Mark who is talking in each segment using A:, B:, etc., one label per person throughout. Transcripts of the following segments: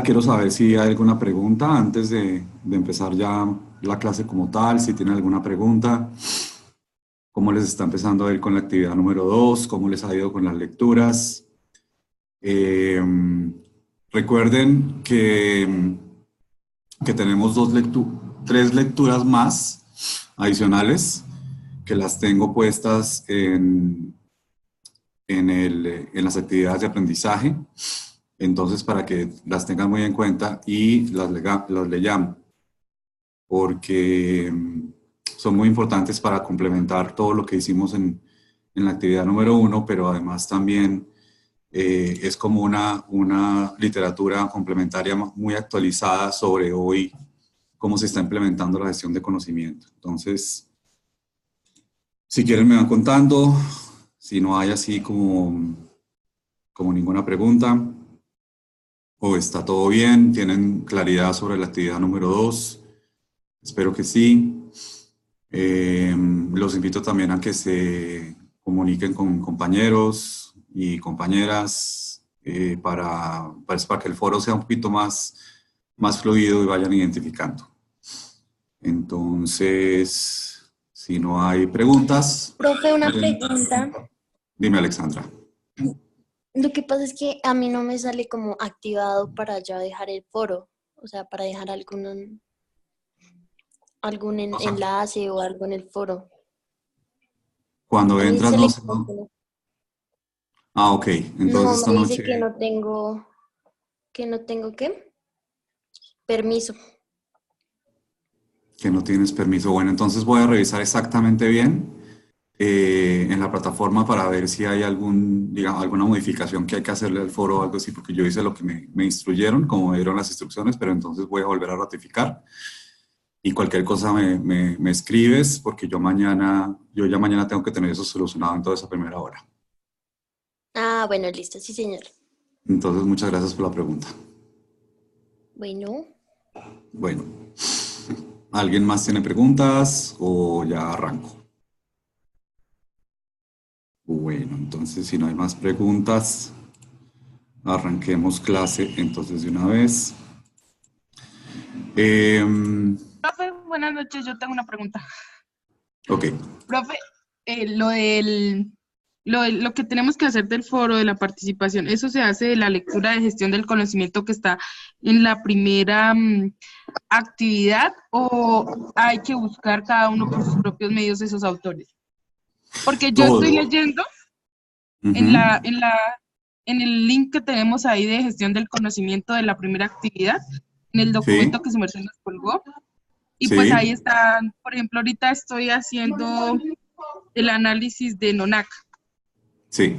A: Quiero saber si hay alguna pregunta antes de empezar ya la clase como tal, si tienen alguna pregunta, cómo les está empezando a ir con la actividad número 2, cómo les ha ido con las lecturas. Eh, Recuerden que tenemos tres lecturas más adicionales que las tengo puestas en las actividades de aprendizaje. Entonces, para que las tengan muy en cuenta y las leyamos, porque son muy importantes para complementar todo lo que hicimos en la actividad número 1, pero además también es como una literatura complementaria muy actualizada sobre hoy, cómo se está implementando la gestión de conocimiento. Entonces, si quieren me van contando, si no hay así como ninguna pregunta, o está todo bien, tienen claridad sobre la actividad número 2, espero que sí. Los invito también a que se comuniquen con compañeros y compañeras para que el foro sea un poquito más fluido y vayan identificando. Entonces, si no hay preguntas,
B: Profe, una pregunta.
A: dime, Alexandra.
B: Lo que pasa es que a mí no me sale como activado para ya dejar el foro, o sea, para dejar algún
A: O sea,
B: enlace o algo en el foro.
A: cuando
B: A mí me
A: entras, no
B: sale
A: sé.
B: como que no.
A: Ah, ok. Entonces
B: No,
A: esta
B: me dice
A: noche
B: que no tengo qué, permiso.
A: que no tienes permiso. Bueno, entonces voy a revisar exactamente bien en la plataforma para ver si hay alguna modificación que hay que hacerle al foro o algo así, porque yo hice lo que me instruyeron, como me dieron las instrucciones, pero entonces voy a volver a ratificar. Y cualquier cosa me escribes, porque yo ya mañana tengo que tener eso solucionado en toda esa primera hora.
B: Ah, bueno, listo, sí, señor.
A: Entonces, muchas gracias por la pregunta.
B: Bueno,
A: Bueno, ¿alguien más tiene preguntas o ya arranco? Bueno, entonces si no hay más preguntas, arranquemos clase entonces de una vez. Em,
C: Profe, buenas noches, yo tengo una pregunta.
A: ok,
C: Profe, lo que tenemos que hacer del foro, de la participación, ¿eso se hace de la lectura de gestión del conocimiento que está en la primera actividad o hay que buscar cada uno por sus propios medios esos autores? Porque yo estoy
A: todo.
C: leyendo en
A: Ujú,
C: la, en la, en el link que tenemos ahí de gestión del conocimiento de la primera actividad, en el
A: sí,
C: documento que su merced nos colgó. Y pues ahí
A: sí,
C: están, por ejemplo, ahorita estoy haciendo el análisis de NONAC.
A: sí.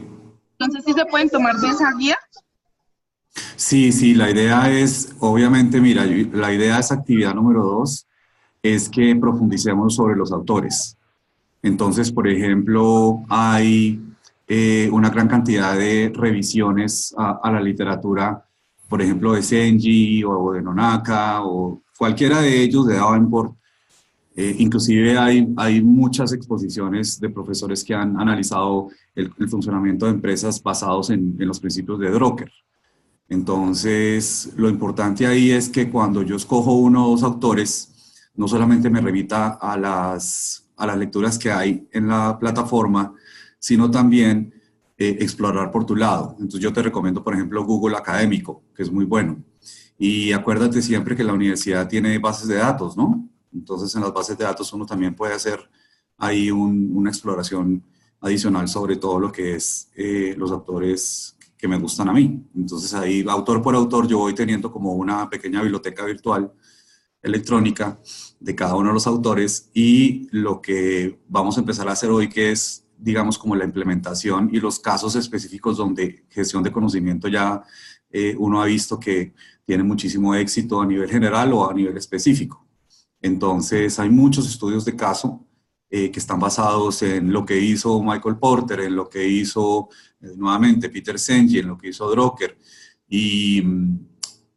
C: Entonces, ¿sí se pueden tomar de esa guía?
A: Sí, sí, la idea es, obviamente, mira, la idea de esa actividad número 2 es que profundicemos sobre los autores. Entonces, por ejemplo, hay una gran cantidad de revisiones a la literatura, por ejemplo, de Senji o de Nonaka o cualquiera de ellos, de Davenport. Inclusive hay muchas exposiciones de profesores que han analizado el funcionamiento de empresas basados en los principios de Drucker. Entonces, lo importante ahí es que cuando yo escojo uno o dos autores, no solamente me remita a las lecturas que hay en la plataforma, sino también explorar por tu lado. Entonces, yo te recomiendo, por ejemplo, Google Académico, que es muy bueno. Y acuérdate siempre que la universidad tiene bases de datos, ¿no? Entonces, en las bases de datos uno también puede hacer ahí una exploración adicional sobre todo lo que es los autores que me gustan a mí. Entonces ahí, autor por autor, yo voy teniendo como una pequeña biblioteca virtual electrónica de cada uno de los autores y lo que vamos a empezar a hacer hoy, que es, digamos, como la implementación y los casos específicos donde gestión de conocimiento ya uno ha visto que tiene muchísimo éxito a nivel general o a nivel específico. Entonces, hay muchos estudios de caso que están basados en lo que hizo Michael Porter, en lo que hizo nuevamente Peter Senge, en lo que hizo Drucker. Y,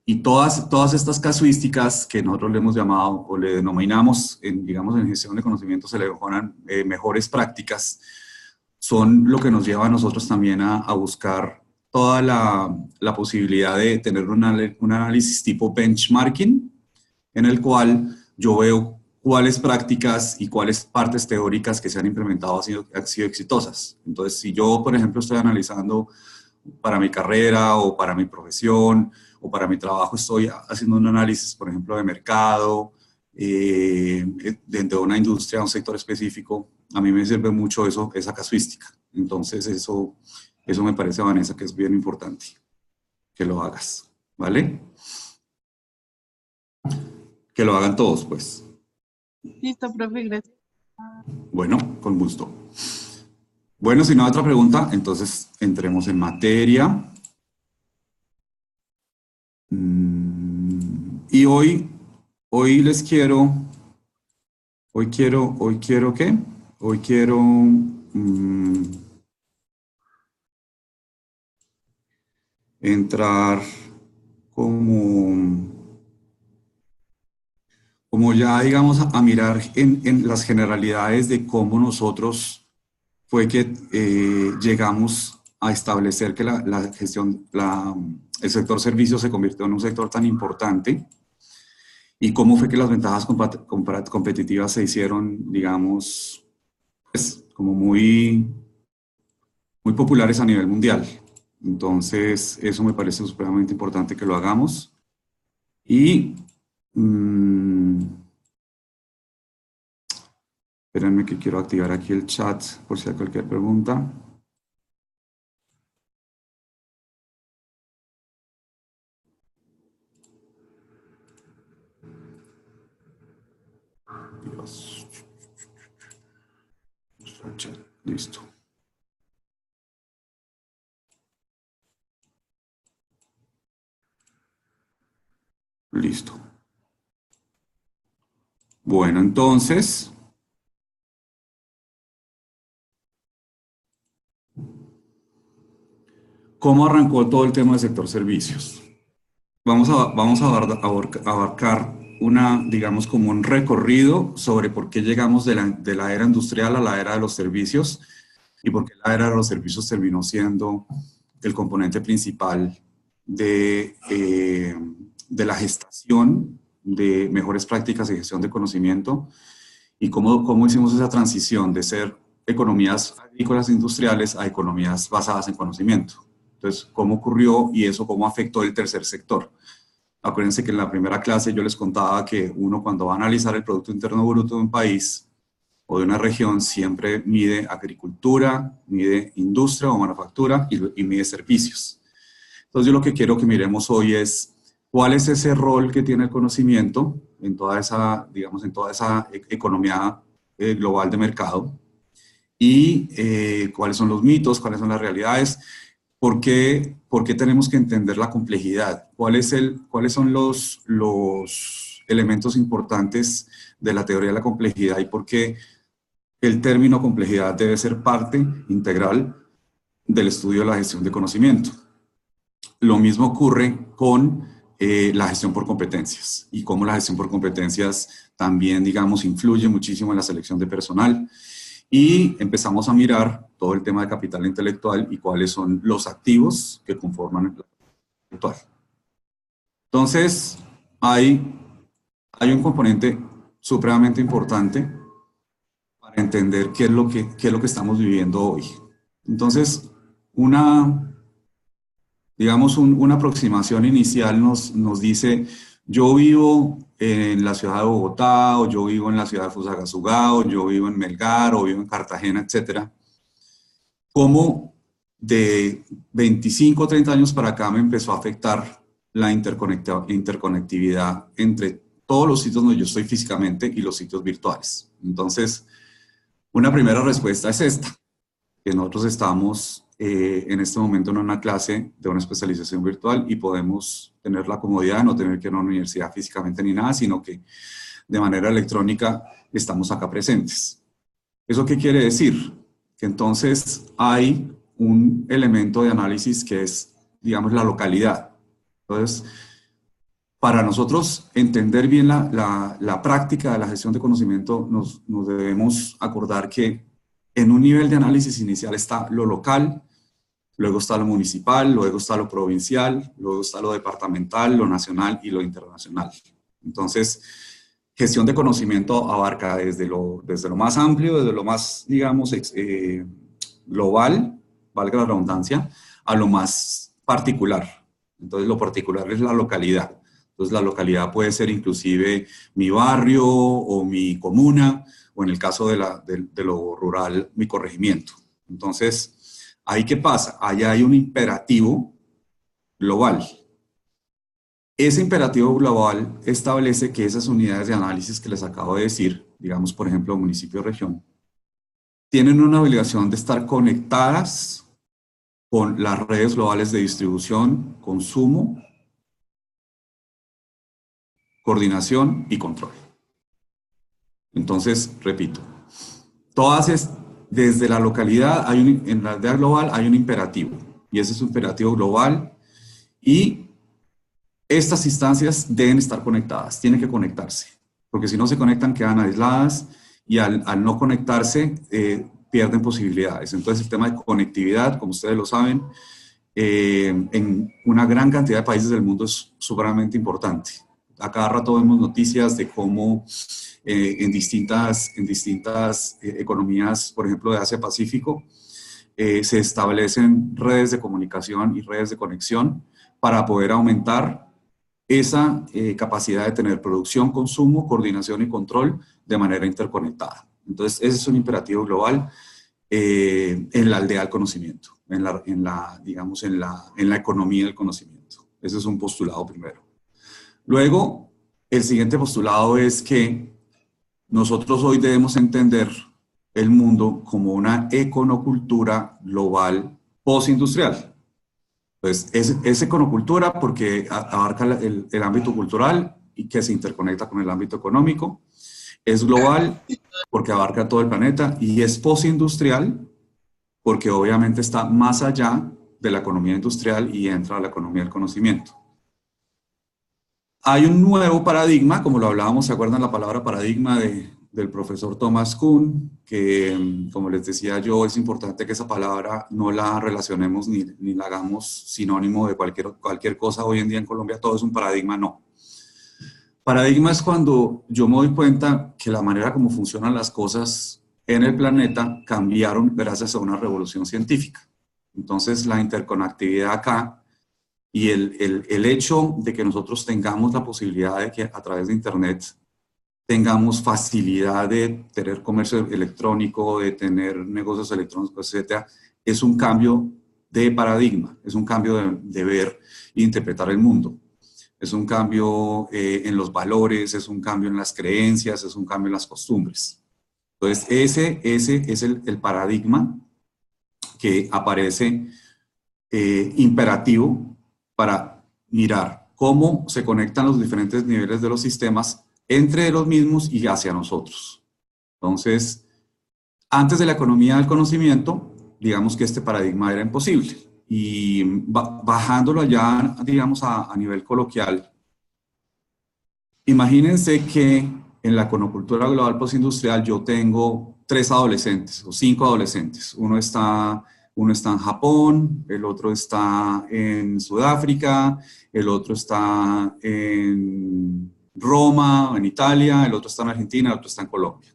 A: y todas estas casuísticas que nosotros le hemos llamado o le denominamos, digamos, en gestión de conocimiento, se le mejoran mejores prácticas, son lo que nos lleva a nosotros también a buscar toda la posibilidad de tener un análisis tipo benchmarking, en el cual yo veo cuáles prácticas y cuáles partes teóricas que se han implementado han sido exitosas. Entonces, si yo, por ejemplo, estoy analizando para mi carrera o para mi profesión o para mi trabajo, estoy haciendo un análisis, por ejemplo, de mercado, dentro de una industria, un sector específico, a mí me sirve mucho eso, esa casuística. Entonces, eso me parece, Vanessa, que es bien importante que lo hagas, ¿vale? Que lo hagan todos, pues.
C: Listo, profe, gracias.
A: Bueno, con gusto. Bueno, si no hay otra pregunta, entonces entremos en materia. Y hoy les quiero, ¿qué? Hoy quiero entrar como ya, digamos, a mirar en las generalidades de cómo nosotros fue que llegamos a establecer que la gestión, el sector servicios se convirtió en un sector tan importante y cómo fue que las ventajas competitivas se hicieron, digamos, pues, como muy populares a nivel mundial. Entonces, eso me parece supremamente importante que lo hagamos. Y espérenme que quiero activar aquí el chat por si hay cualquier pregunta. Dios. Listo. Listo. Bueno, entonces, ¿cómo arrancó todo el tema del sector servicios? Vamos a abarcar digamos, como un recorrido sobre por qué llegamos de la era industrial a la era de los servicios y por qué la era de los servicios terminó siendo el componente principal de la gestación de mejores prácticas y gestión de conocimiento y cómo hicimos esa transición de ser economías agrícolas e industriales a economías basadas en conocimiento. Entonces, ¿cómo ocurrió y eso cómo afectó el tercer sector? Acuérdense que en la primera clase yo les contaba que uno cuando va a analizar el Producto Interno Bruto de un país o de una región siempre mide agricultura, mide industria o manufactura y mide servicios. Entonces yo lo que quiero que miremos hoy es cuál es ese rol que tiene el conocimiento en toda esa, digamos, en toda esa economía global de mercado y cuáles son los mitos, cuáles son las realidades. ¿Por qué tenemos que entender la complejidad? ¿Cuáles son los elementos importantes de la teoría de la complejidad y por qué el término complejidad debe ser parte integral del estudio de la gestión de conocimiento? Lo mismo ocurre con la gestión por competencias y cómo la gestión por competencias también, digamos, influye muchísimo en la selección de personal. Y empezamos a mirar todo el tema de capital intelectual y cuáles son los activos que conforman el capital intelectual. Entonces, hay un componente supremamente importante para entender qué es lo que estamos viviendo hoy. Entonces, digamos, una aproximación inicial nos dice, yo vivo en la ciudad de Bogotá, o yo vivo en la ciudad de Fusagasugá, o yo vivo en Melgar, o vivo en Cartagena, etc. Cómo de 25 o 30 años para acá me empezó a afectar la interconectividad entre todos los sitios donde yo estoy físicamente y los sitios virtuales. Entonces, una primera respuesta es esta, que nosotros estamos en este momento en una clase de una especialización virtual y podemos tener la comodidad de no tener que ir a una universidad físicamente ni nada, sino que de manera electrónica estamos acá presentes. ¿Eso qué quiere decir? Que entonces hay un elemento de análisis que es, digamos, la localidad. Entonces, para nosotros entender bien la práctica de la gestión de conocimiento, nos debemos acordar que en un nivel de análisis inicial está lo local, luego está lo municipal, luego está lo provincial, luego está lo departamental, lo nacional y lo internacional. Entonces, gestión de conocimiento abarca desde lo más amplio, desde lo más, digamos, global, valga la redundancia, a lo más particular. Entonces, lo particular es la localidad. Entonces, la localidad puede ser inclusive mi barrio o mi comuna, o en el caso de lo rural, mi corregimiento. Entonces, ¿ahí qué pasa? Allá hay un imperativo global. Ese imperativo global establece que esas unidades de análisis que les acabo de decir, digamos, por ejemplo, municipio-región, tienen una obligación de estar conectadas con las redes globales de distribución, consumo, coordinación y control. Entonces, repito, desde la localidad, en la aldea global hay un imperativo, y ese es un imperativo global, y estas instancias deben estar conectadas, tienen que conectarse, porque si no se conectan quedan aisladas, y al no conectarse pierden posibilidades. Entonces el tema de conectividad, como ustedes lo saben, en una gran cantidad de países del mundo es supremamente importante. A cada rato vemos noticias de cómo en distintas economías, por ejemplo de Asia-Pacífico, se establecen redes de comunicación y redes de conexión para poder aumentar esa capacidad de tener producción, consumo, coordinación y control de manera interconectada. Entonces, ese es un imperativo global en la aldea del conocimiento, digamos, en la economía del conocimiento. Ese es un postulado primero. Luego, el siguiente postulado es que nosotros hoy debemos entender el mundo como una econocultura global postindustrial. Pues es econocultura porque abarca el ámbito cultural y que se interconecta con el ámbito económico. Es global porque abarca todo el planeta y es postindustrial porque obviamente está más allá de la economía industrial y entra a la economía del conocimiento. Hay un nuevo paradigma, como lo hablábamos, ¿se acuerdan la palabra paradigma del profesor Thomas Kuhn? Que, como les decía yo, es importante que esa palabra no la relacionemos ni la hagamos sinónimo de cualquier cosa hoy en día en Colombia. Todo es un paradigma, no. Paradigma es cuando yo me doy cuenta que la manera como funcionan las cosas en el planeta cambiaron gracias a una revolución científica. Entonces, la interconectividad acá y el hecho de que nosotros tengamos la posibilidad de que a través de Internet tengamos facilidad de tener comercio electrónico, de tener negocios electrónicos, etcétera, es un cambio de paradigma, es un cambio de ver e interpretar el mundo. Es un cambio en los valores, es un cambio en las creencias, es un cambio en las costumbres. Entonces, ese es el paradigma que aparece imperativo para mirar cómo se conectan los diferentes niveles de los sistemas entre los mismos y hacia nosotros. Entonces, antes de la economía del conocimiento, digamos que este paradigma era imposible. Y bajándolo allá, digamos, a nivel coloquial, imagínense que en la econocultura global postindustrial yo tengo 3 adolescentes o 5 adolescentes. Uno está en Japón, el otro está en Sudáfrica, el otro está en Roma, en Italia, el otro está en Argentina, el otro está en Colombia.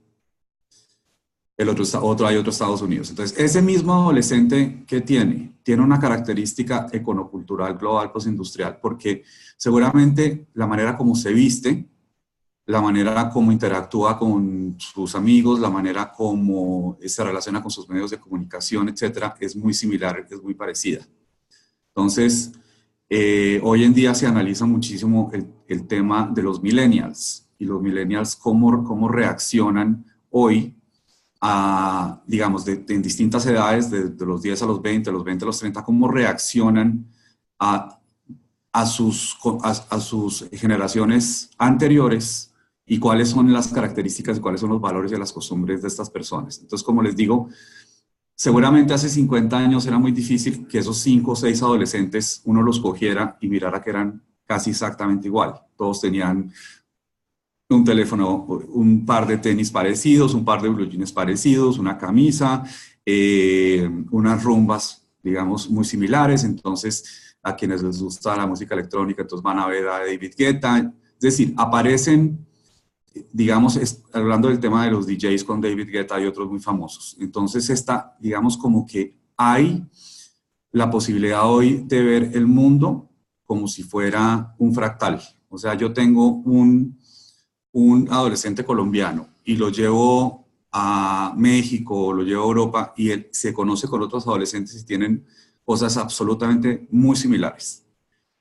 A: Hay otro en Estados Unidos. Entonces, ese mismo adolescente que tiene una característica econocultural global postindustrial, porque seguramente la manera como se viste, la manera como interactúa con sus amigos, la manera como se relaciona con sus medios de comunicación, etcétera, es muy similar, es muy parecida. Entonces, hoy en día se analiza muchísimo el tema de los millennials, y los millennials cómo reaccionan hoy digamos, en distintas edades, de los 10 a los 20, de los 20 a los 30, cómo reaccionan a sus generaciones anteriores y cuáles son las características y cuáles son los valores y las costumbres de estas personas. Entonces, como les digo, seguramente hace 50 años era muy difícil que esos 5 o 6 adolescentes uno los cogiera y mirara que eran casi exactamente igual. Todos tenían un teléfono, un par de tenis parecidos, un par de blue jeans parecidos, una camisa, unas rumbas digamos, muy similares. Entonces, a quienes les gusta la música electrónica, entonces van a ver a David Guetta. Es decir, aparecen, digamos, hablando del tema de los DJs con David Guetta y otros muy famosos. Entonces, digamos, como que hay la posibilidad hoy de ver el mundo como si fuera un fractal. O sea, yo tengo un adolescente colombiano y lo llevo a México, lo llevo a Europa y él se conoce con otros adolescentes y tienen cosas absolutamente muy similares,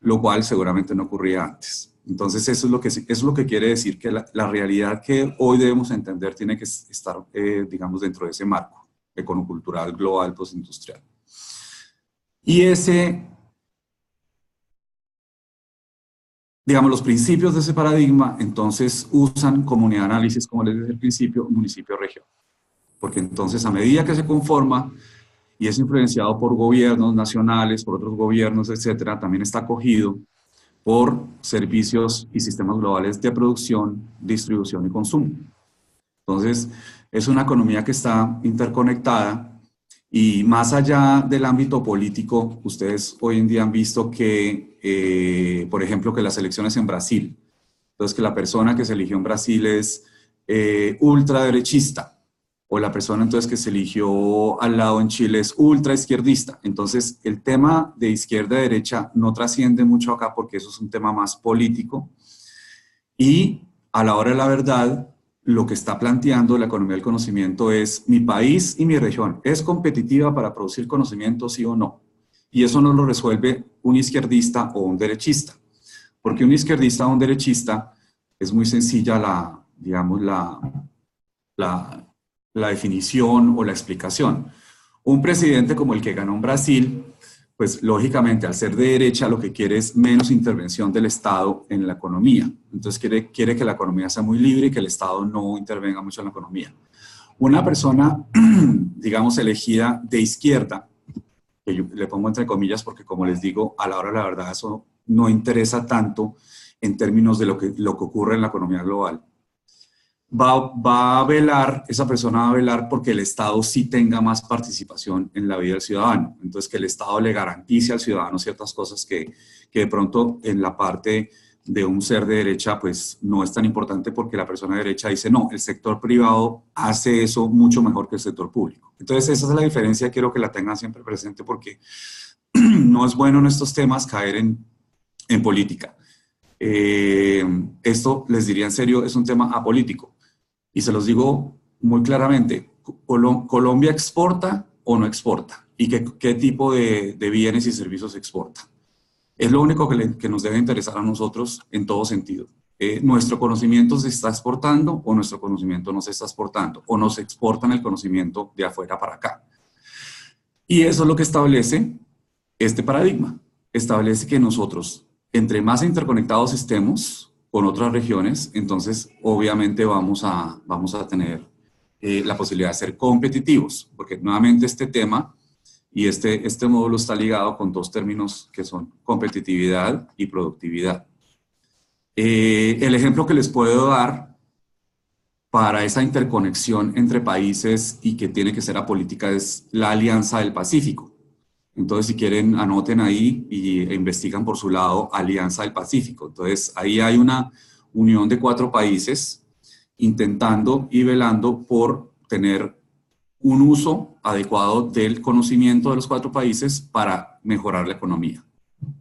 A: lo cual seguramente no ocurría antes. Entonces eso es lo que quiere decir que la realidad que hoy debemos entender tiene que estar, digamos, dentro de ese marco econocultural, global, postindustrial. Y digamos, los principios de ese paradigma, entonces usan comunidad de análisis, como les dije al principio, municipio-región. Porque entonces a medida que se conforma y es influenciado por gobiernos nacionales, por otros gobiernos, etcétera, también está acogido por servicios y sistemas globales de producción, distribución y consumo. Entonces, es una economía que está interconectada y más allá del ámbito político, ustedes hoy en día han visto que, por ejemplo, que las elecciones en Brasil, entonces que la persona que se eligió en Brasil es ultraderechista, o la persona entonces que se eligió al lado en Chile es ultraizquierdista. Entonces, el tema de izquierda-derecha no trasciende mucho acá porque eso es un tema más político y a la hora de la verdad, lo que está planteando la economía del conocimiento es mi país y mi región. ¿Es competitiva para producir conocimiento, sí o no? Y eso no lo resuelve un izquierdista o un derechista. Porque un izquierdista o un derechista es muy sencilla digamos, la definición o la explicación. Un presidente como el que ganó en Brasil, pues lógicamente al ser de derecha lo que quiere es menos intervención del Estado en la economía. Entonces quiere que la economía sea muy libre y que el Estado no intervenga mucho en la economía. Una persona, digamos, elegida de izquierda, que yo le pongo entre comillas porque como les digo, a la hora de la verdad eso no interesa tanto en términos de lo que ocurre en la economía global. Va a velar, esa persona va a velar porque el Estado sí tenga más participación en la vida del ciudadano. Entonces, que el Estado le garantice al ciudadano ciertas cosas que de pronto en la parte de un ser de derecha, pues no es tan importante porque la persona de derecha dice, no, el sector privado hace eso mucho mejor que el sector público. Entonces, esa es la diferencia, quiero que la tengan siempre presente porque no es bueno en estos temas caer en política. Esto, les diría en serio, es un tema apolítico. Y se los digo muy claramente, ¿Colombia exporta o no exporta? ¿Y qué tipo de bienes y servicios exporta? Es lo único que nos debe interesar a nosotros en todo sentido. ¿Nuestro conocimiento se está exportando o nuestro conocimiento no se está exportando? ¿O nos exportan el conocimiento de afuera para acá? Y eso es lo que establece este paradigma. Establece que nosotros, entre más interconectados estemos con otras regiones, entonces obviamente vamos a tener la posibilidad de ser competitivos, porque nuevamente este tema y este módulo está ligado con dos términos que son competitividad y productividad. El ejemplo que les puedo dar para esa interconexión entre países y que tiene que ser apolítica es la Alianza del Pacífico. Entonces, si quieren, anoten ahí e investigan por su lado Alianza del Pacífico. Entonces, ahí hay una unión de 4 países intentando y velando por tener un uso adecuado del conocimiento de los 4 países para mejorar la economía.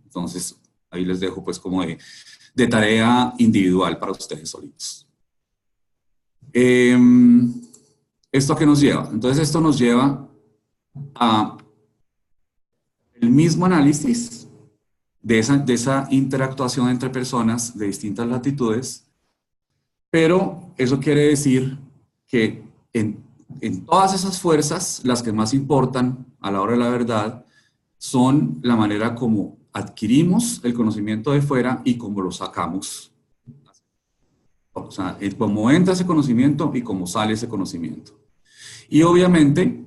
A: Entonces, ahí les dejo pues como de tarea individual para ustedes solitos. ¿Esto a qué nos lleva? Entonces, esto nos lleva a el mismo análisis de esa interactuación entre personas de distintas latitudes, pero eso quiere decir que en todas esas fuerzas, las que más importan a la hora de la verdad son la manera como adquirimos el conocimiento de fuera y cómo lo sacamos. O sea, cómo entra ese conocimiento y cómo sale ese conocimiento. Y obviamente,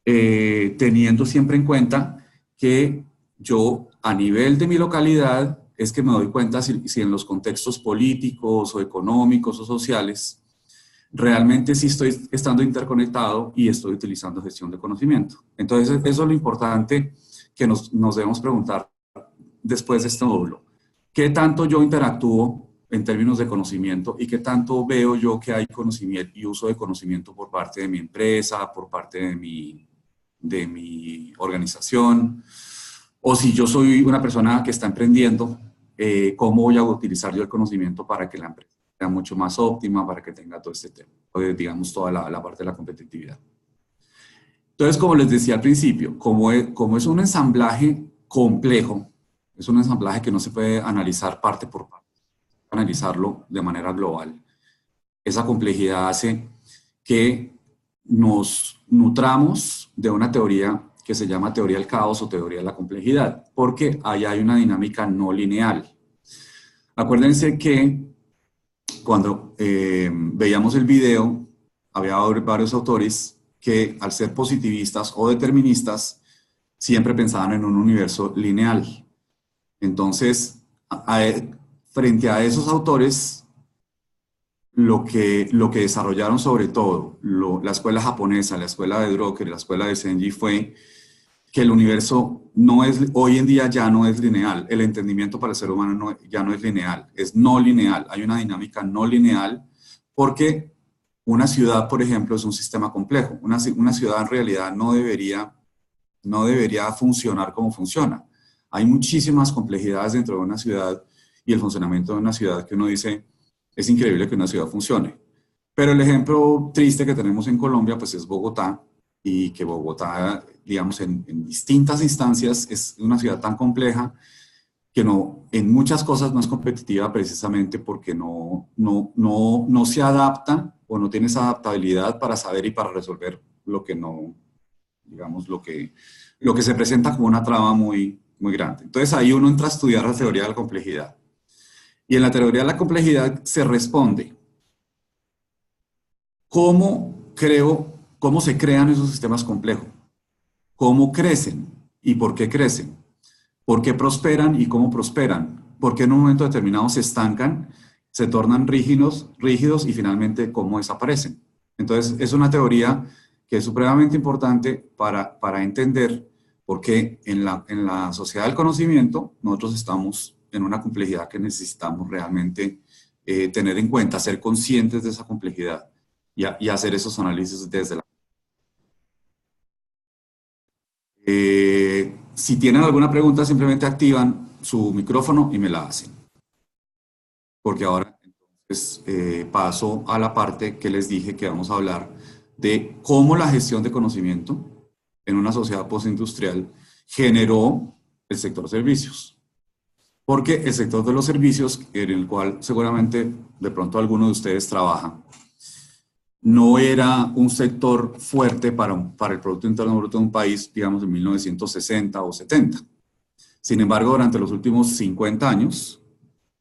A: teniendo siempre en cuenta que yo a nivel de mi localidad es que me doy cuenta si en los contextos políticos o económicos o sociales realmente sí estoy estando interconectado y estoy utilizando gestión de conocimiento. Entonces eso es lo importante que nos debemos preguntar después de este módulo. ¿Qué tanto yo interactúo en términos de conocimiento y qué tanto veo yo que hay conocimiento y uso de conocimiento por parte de mi empresa, por parte de mi organización? O si yo soy una persona que está emprendiendo, ¿cómo voy a utilizar yo el conocimiento para que la empresa sea mucho más óptima, para que tenga todo este tema, digamos, toda la parte de la competitividad? Entonces, como les decía al principio, como es un ensamblaje complejo, es un ensamblaje que no se puede analizar parte por parte, analizarlo de manera global. Esa complejidad hace que nos nutramos de una teoría que se llama teoría del caos o teoría de la complejidad, porque ahí hay una dinámica no lineal. Acuérdense que cuando veíamos el video, había varios autores que al ser positivistas o deterministas, siempre pensaban en un universo lineal. Entonces, frente a esos autores, lo que desarrollaron sobre todo la escuela japonesa, la escuela de Drucker y la escuela de Zenji fue que el universo hoy en día ya no es lineal. El entendimiento para el ser humano ya no es lineal, es no lineal. Hay una dinámica no lineal porque una ciudad, por ejemplo, es un sistema complejo. Una ciudad en realidad no debería funcionar como funciona. Hay muchísimas complejidades dentro de una ciudad y el funcionamiento de una ciudad que uno dice, es increíble que una ciudad funcione. Pero el ejemplo triste que tenemos en Colombia, pues es Bogotá, y que Bogotá, digamos, en distintas instancias es una ciudad tan compleja que en muchas cosas no es competitiva precisamente porque no se adapta o no tiene esa adaptabilidad para saber y para resolver lo que no, digamos, lo que se presenta como una traba muy, muy grande. Entonces ahí uno entra a estudiar la teoría de la complejidad. Y en la teoría de la complejidad se responde, ¿cómo se crean esos sistemas complejos? ¿Cómo crecen y por qué crecen? ¿Por qué prosperan y cómo prosperan? ¿Por qué en un momento determinado se estancan, se tornan rígidos y finalmente cómo desaparecen? Entonces es una teoría que es supremamente importante para entender por qué en la sociedad del conocimiento nosotros estamos en una complejidad que necesitamos realmente tener en cuenta, ser conscientes de esa complejidad y hacer esos análisis desde la... si tienen alguna pregunta, simplemente activan su micrófono y me la hacen. Porque ahora entonces paso a la parte que les dije que vamos a hablar de cómo la gestión de conocimiento en una sociedad postindustrial generó el sector servicios. Porque el sector de los servicios, en el cual seguramente de pronto alguno de ustedes trabaja, no era un sector fuerte para el Producto Interno Bruto de un país, digamos, en 1960 o 70. Sin embargo, durante los últimos 50 años,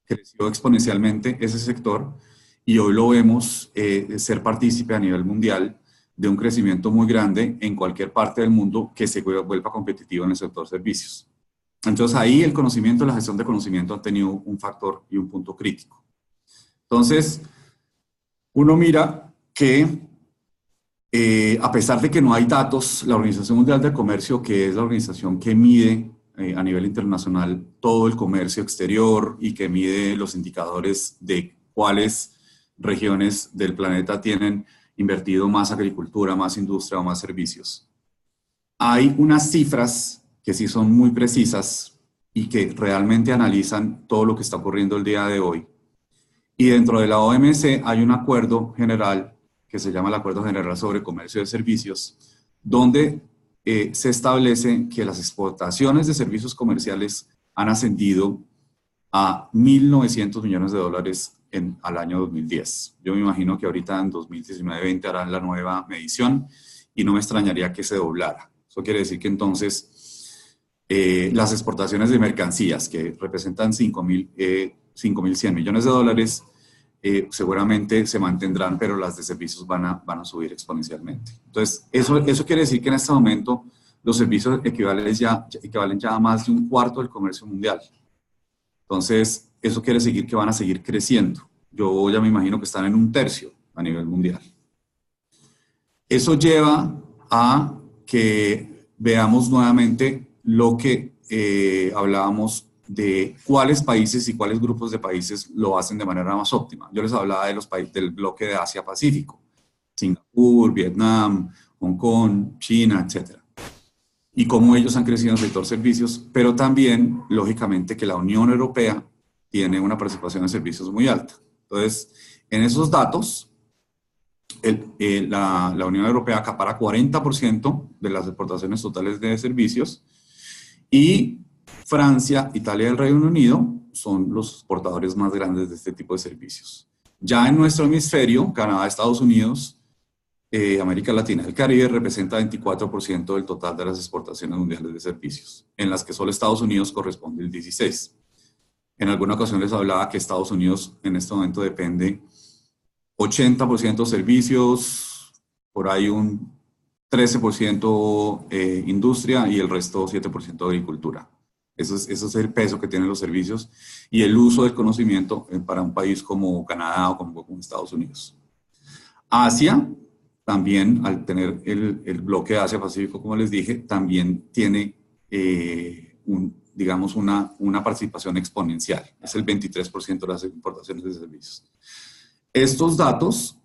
A: creció exponencialmente ese sector y hoy lo vemos ser partícipe a nivel mundial de un crecimiento muy grande en cualquier parte del mundo que se vuelva competitivo en el sector servicios. Entonces ahí el conocimiento, la gestión de conocimiento han tenido un factor y un punto crítico. Entonces, uno mira que a pesar de que no hay datos, la Organización Mundial del Comercio, que es la organización que mide a nivel internacional todo el comercio exterior y que mide los indicadores de cuáles regiones del planeta tienen invertido más agricultura, más industria o más servicios. Hay unas cifras que sí son muy precisas y que realmente analizan todo lo que está ocurriendo el día de hoy. Y dentro de la OMC hay un acuerdo general que se llama el Acuerdo General sobre Comercio de Servicios, donde se establece que las exportaciones de servicios comerciales han ascendido a 1.900 millones de dólares al año 2010. Yo me imagino que ahorita en 2019-20 harán la nueva medición y no me extrañaría que se doblara. Eso quiere decir que entonces las exportaciones de mercancías que representan 5.100 millones de dólares seguramente se mantendrán, pero las de servicios van a subir exponencialmente. Entonces, eso quiere decir que en este momento los servicios equivalen ya a más de un cuarto del comercio mundial. Entonces, eso quiere decir que van a seguir creciendo. Yo ya me imagino que están en un tercio a nivel mundial. Eso lleva a que veamos nuevamente lo que hablábamos de cuáles países y cuáles grupos de países lo hacen de manera más óptima. Yo les hablaba de los países del bloque de Asia-Pacífico, Singapur, Vietnam, Hong Kong, China, etc. Y cómo ellos han crecido en el sector servicios, pero también, lógicamente, que la Unión Europea tiene una participación en servicios muy alta. Entonces, en esos datos, la Unión Europea acapara 40% de las exportaciones totales de servicios y Francia, Italia y el Reino Unido son los exportadores más grandes de este tipo de servicios. Ya en nuestro hemisferio, Canadá, Estados Unidos, América Latina y el Caribe representa 24% del total de las exportaciones mundiales de servicios, en las que solo Estados Unidos corresponde el 16%. En alguna ocasión les hablaba que Estados Unidos en este momento depende 80% servicios, por ahí un 13% industria y el resto 7% agricultura. Eso es el peso que tienen los servicios y el uso del conocimiento para un país como Canadá o como Estados Unidos. Asia, también al tener el bloque de Asia-Pacífico, como les dije, también tiene digamos una participación exponencial. Es el 23% de las importaciones de servicios. Estos datos,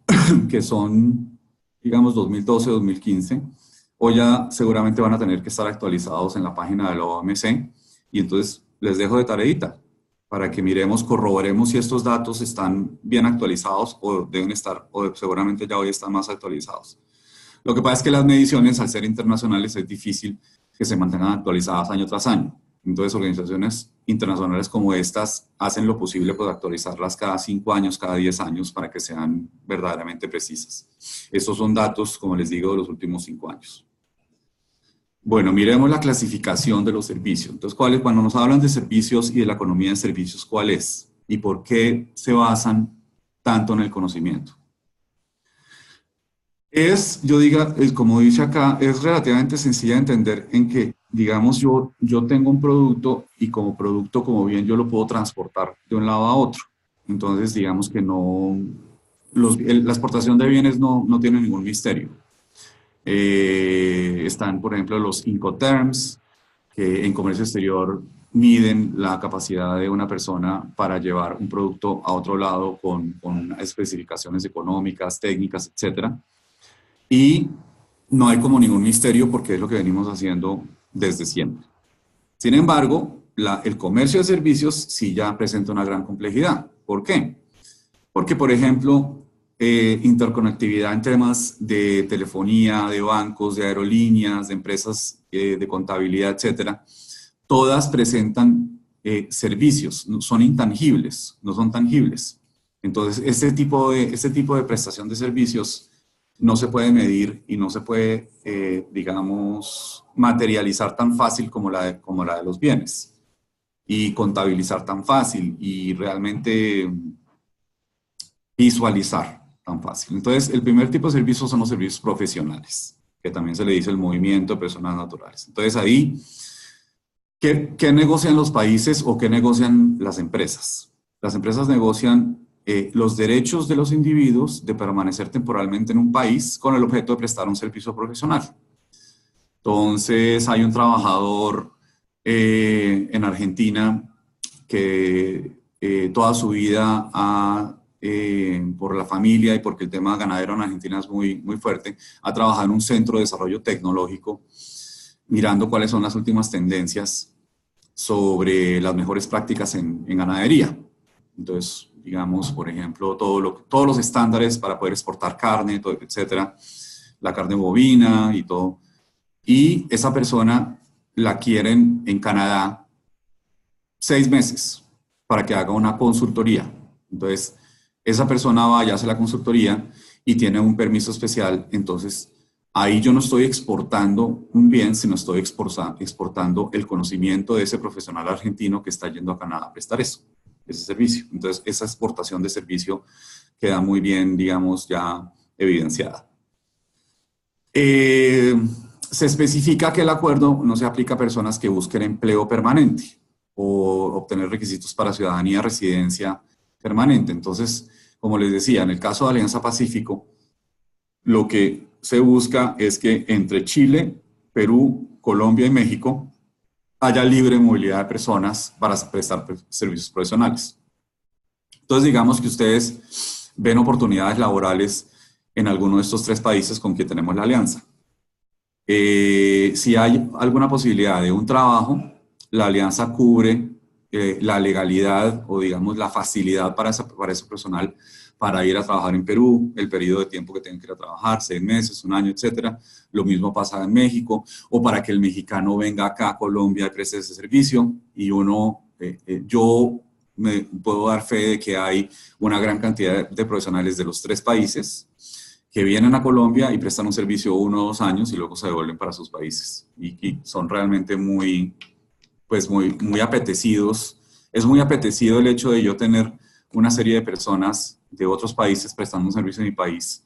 A: que son, digamos, 2012-2015, hoy ya seguramente van a tener que estar actualizados en la página de la OMC, y entonces les dejo de tareita para que miremos, corroboremos si estos datos están bien actualizados o deben estar, o seguramente ya hoy están más actualizados. Lo que pasa es que las mediciones, al ser internacionales, es difícil que se mantengan actualizadas año tras año. Entonces, organizaciones internacionales como estas hacen lo posible por actualizarlas cada 5 años, cada 10 años, para que sean verdaderamente precisas. Estos son datos, como les digo, de los últimos 5 años. Bueno, miremos la clasificación de los servicios. Entonces, cuando nos hablan de servicios y de la economía de servicios, ¿cuál es? ¿Y por qué se basan tanto en el conocimiento? Como dice acá, es relativamente sencilla de entender en que, digamos, yo tengo un producto y como producto, como bien, yo lo puedo transportar de un lado a otro. Entonces, digamos que la exportación de bienes no tiene ningún misterio. Están, por ejemplo, los Incoterms, que en comercio exterior miden la capacidad de una persona para llevar un producto a otro lado con especificaciones económicas, técnicas, etcétera. Y no hay como ningún misterio porque es lo que venimos haciendo desde siempre. Sin embargo, el comercio de servicios sí ya presenta una gran complejidad. ¿Por qué? Porque, por ejemplo, interconectividad en temas de telefonía, de bancos, de aerolíneas, de empresas de contabilidad, etcétera, todas presentan servicios, son intangibles, no son tangibles. Entonces, este tipo de prestación de servicios no se puede medir y no se puede, digamos, materializar tan fácil como la de los bienes y contabilizar tan fácil y realmente visualizar tan fácil. Entonces, el primer tipo de servicios son los servicios profesionales, que también se le dice el movimiento de personas naturales. Entonces, ahí, ¿qué negocian los países o qué negocian las empresas? Las empresas negocian los derechos de los individuos de permanecer temporalmente en un país con el objeto de prestar un servicio profesional. Entonces, hay un trabajador en Argentina que toda su vida por la familia y porque el tema ganadero en Argentina es muy, muy fuerte, ha trabajado en un centro de desarrollo tecnológico mirando cuáles son las últimas tendencias sobre las mejores prácticas en ganadería. Entonces, digamos, por ejemplo, todos los estándares para poder exportar carne, etcétera, la carne bovina y todo. Y esa persona la quieren en Canadá 6 meses para que haga una consultoría. Entonces, esa persona va y hace la consultoría y tiene un permiso especial. Entonces, ahí yo no estoy exportando un bien, sino estoy exportando el conocimiento de ese profesional argentino que está yendo a Canadá a prestar ese servicio. Entonces, esa exportación de servicio queda muy bien, digamos, ya evidenciada. Se especifica que el acuerdo no se aplica a personas que busquen empleo permanente o obtener requisitos para ciudadanía, residencia permanente. Entonces, como les decía, en el caso de Alianza Pacífico, lo que se busca es que entre Chile, Perú, Colombia y México haya libre movilidad de personas para prestar servicios profesionales. Entonces, digamos que ustedes ven oportunidades laborales en alguno de estos tres países con que tenemos la alianza. Si hay alguna posibilidad de un trabajo, la alianza cubre la legalidad o digamos la facilidad para ese personal para ir a trabajar en Perú, el periodo de tiempo que tienen que ir a trabajar, 6 meses, un año, etcétera. Lo mismo pasa en México, o para que el mexicano venga acá a Colombia y preste ese servicio, y yo me puedo dar fe de que hay una gran cantidad de profesionales de los tres países que vienen a Colombia y prestan un servicio 1 o 2 años y luego se devuelven para sus países. Y son realmente muy apetecidos. Es muy apetecido el hecho de yo tener una serie de personas de otros países prestando un servicio en mi país,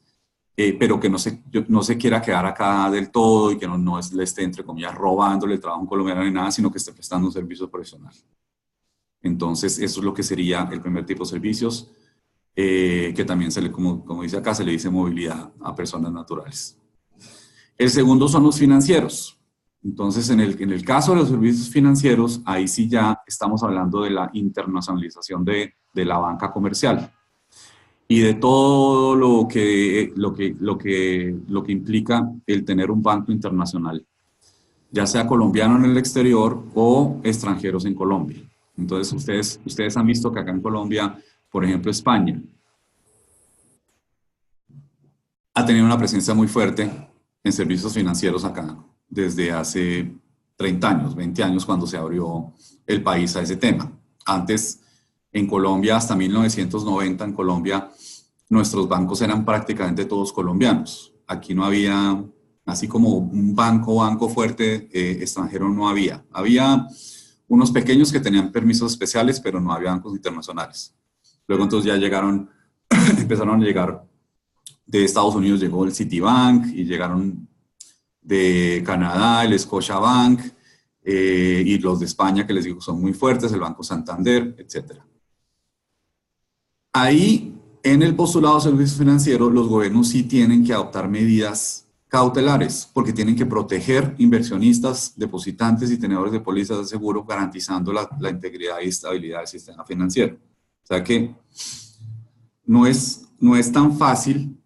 A: pero que no se quiera quedar acá del todo y que no le esté, entre comillas, robándole el trabajo a un colombiano ni nada, sino que esté prestando un servicio profesional. Entonces, eso es lo que sería el primer tipo de servicios, que también como dice acá, se le dice movilidad a personas naturales. El segundo son los financieros. Entonces, en el caso de los servicios financieros, ahí sí ya estamos hablando de la internacionalización de la banca comercial y de todo lo que implica el tener un banco internacional, ya sea colombiano en el exterior o extranjeros en Colombia. Entonces, ustedes han visto que acá en Colombia, por ejemplo, España ha tenido una presencia muy fuerte en servicios financieros acá, desde hace 30 años, 20 años, cuando se abrió el país a ese tema. Antes, en Colombia, hasta 1990, en Colombia, nuestros bancos eran prácticamente todos colombianos. Aquí no había, así como un banco fuerte extranjero no había. Había unos pequeños que tenían permisos especiales, pero no había bancos internacionales. Luego entonces ya empezaron a llegar de Estados Unidos, llegó el Citibank y llegaron de Canadá, el Scotiabank, y los de España, que les digo son muy fuertes, el Banco Santander, etc. Ahí, en el postulado de servicios financieros, los gobiernos sí tienen que adoptar medidas cautelares, porque tienen que proteger inversionistas, depositantes y tenedores de pólizas de seguro, garantizando la integridad y estabilidad del sistema financiero. O sea que no es tan fácil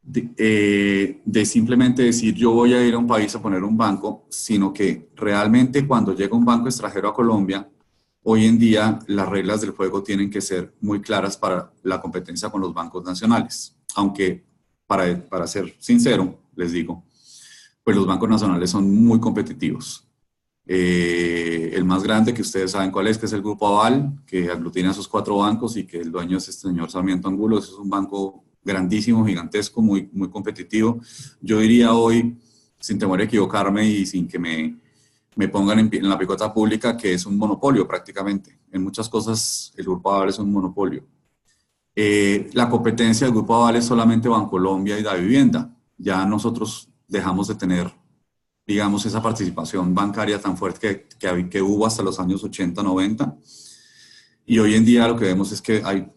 A: de simplemente decir yo voy a ir a un país a poner un banco, sino que realmente cuando llega un banco extranjero a Colombia, hoy en día las reglas del juego tienen que ser muy claras para la competencia con los bancos nacionales. Aunque, para ser sincero, les digo, pues los bancos nacionales son muy competitivos. El más grande, que ustedes saben cuál es, que es el Grupo Aval, que aglutina esos 4 bancos y que el dueño es este señor Sarmiento Angulo. Es un banco grandísimo, gigantesco, muy competitivo. Yo diría hoy, sin temor a equivocarme y sin que me pongan en la picota pública, que es un monopolio prácticamente. En muchas cosas el Grupo Aval es un monopolio. La competencia del Grupo Aval es solamente Bancolombia y Davivienda. Ya nosotros dejamos de tener, digamos, esa participación bancaria tan fuerte que hubo hasta los años 80, 90. Y hoy en día lo que vemos es que hay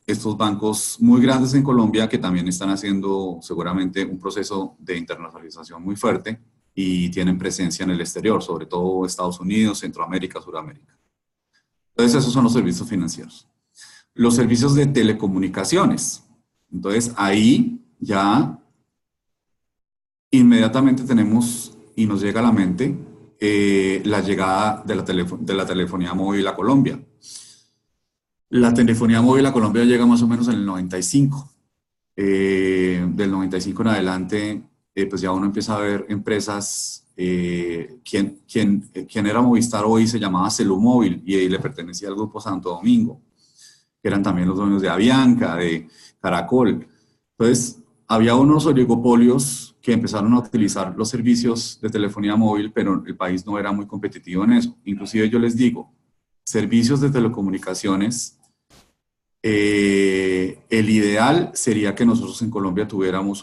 A: estos bancos muy grandes en Colombia que también están haciendo seguramente un proceso de internacionalización muy fuerte y tienen presencia en el exterior, sobre todo Estados Unidos, Centroamérica, Suramérica. Entonces, esos son los servicios financieros. Los servicios de telecomunicaciones. Entonces, ahí ya inmediatamente tenemos y nos llega a la mente la llegada de la telefonía móvil a Colombia. La telefonía móvil a Colombia llega más o menos en el 95. Del 95 en adelante, pues ya uno empieza a ver empresas. Quien era Movistar hoy se llamaba Celumóvil y le pertenecía al Grupo Santo Domingo, que eran también los dueños de Avianca, de Caracol. Entonces, había unos oligopolios que empezaron a utilizar los servicios de telefonía móvil, pero el país no era muy competitivo en eso. Inclusive yo les digo, servicios de telecomunicaciones, el ideal sería que nosotros en Colombia tuviéramos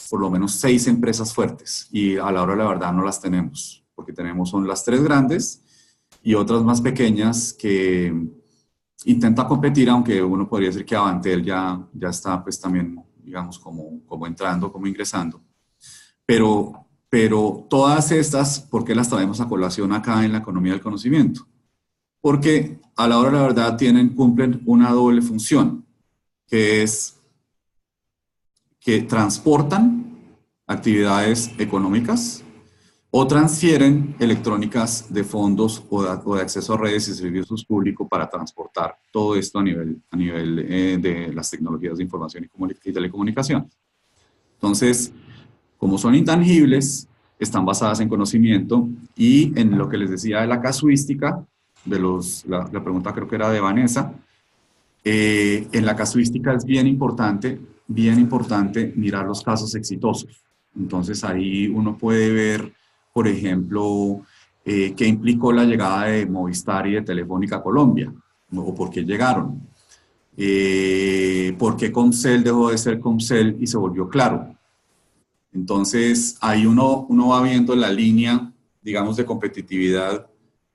A: por lo menos 6 empresas fuertes, y a la hora de la verdad no las tenemos, porque son las 3 grandes y otras más pequeñas que intenta competir, aunque uno podría decir que Avantel ya está pues también, digamos, como entrando, como ingresando. Pero Pero todas estas, ¿por qué las traemos a colación acá en la economía del conocimiento? Porque a la hora de la verdad cumplen una doble función, que es que transportan actividades económicas o transfieren electrónicas de fondos o de acceso a redes y servicios públicos para transportar todo esto a nivel de las tecnologías de información y telecomunicación. Entonces, como son intangibles, están basadas en conocimiento y en lo que les decía de la casuística, la pregunta creo que era de Vanessa, en la casuística es bien importante mirar los casos exitosos. Entonces ahí uno puede ver, por ejemplo, qué implicó la llegada de Movistar y de Telefónica a Colombia, o por qué llegaron. ¿Por qué Comcel dejó de ser Comcel y se volvió Claro? Entonces ahí uno va viendo la línea, digamos, de competitividad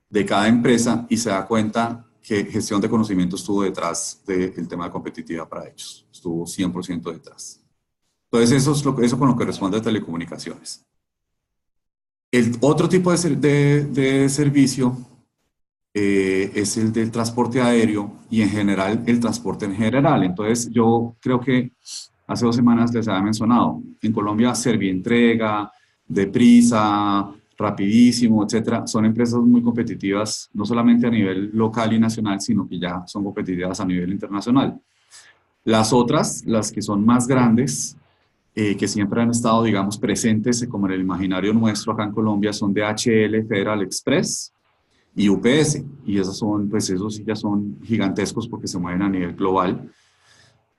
A: de cada empresa y se da cuenta que gestión de conocimiento estuvo detrás del tema de competitividad para ellos. Estuvo 100% detrás. Entonces, eso con lo que responde a telecomunicaciones. El otro tipo de servicio es el del transporte aéreo y en general el transporte en general. Entonces, yo creo que hace 2 semanas les había mencionado, en Colombia Servientrega, Deprisa, Rapidísimo, etcétera, son empresas muy competitivas, no solamente a nivel local y nacional, sino que ya son competitivas a nivel internacional. Las otras, las que son más grandes, que siempre han estado, digamos, presentes como en el imaginario nuestro acá en Colombia, son DHL, Federal Express y UPS. Y esos son, pues esos sí ya son gigantescos porque se mueven a nivel global.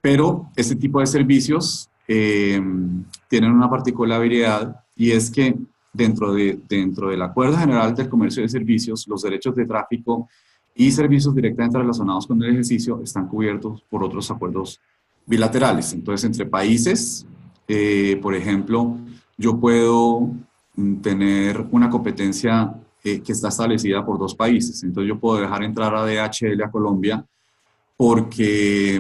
A: Pero este tipo de servicios tienen una particularidad y es que dentro del Acuerdo General del Comercio de Servicios, los derechos de tráfico y servicios directamente relacionados con el ejercicio están cubiertos por otros acuerdos bilaterales. Entonces, entre países, por ejemplo, yo puedo tener una competencia que está establecida por 2 países. Entonces, yo puedo dejar entrar a DHL a Colombia porque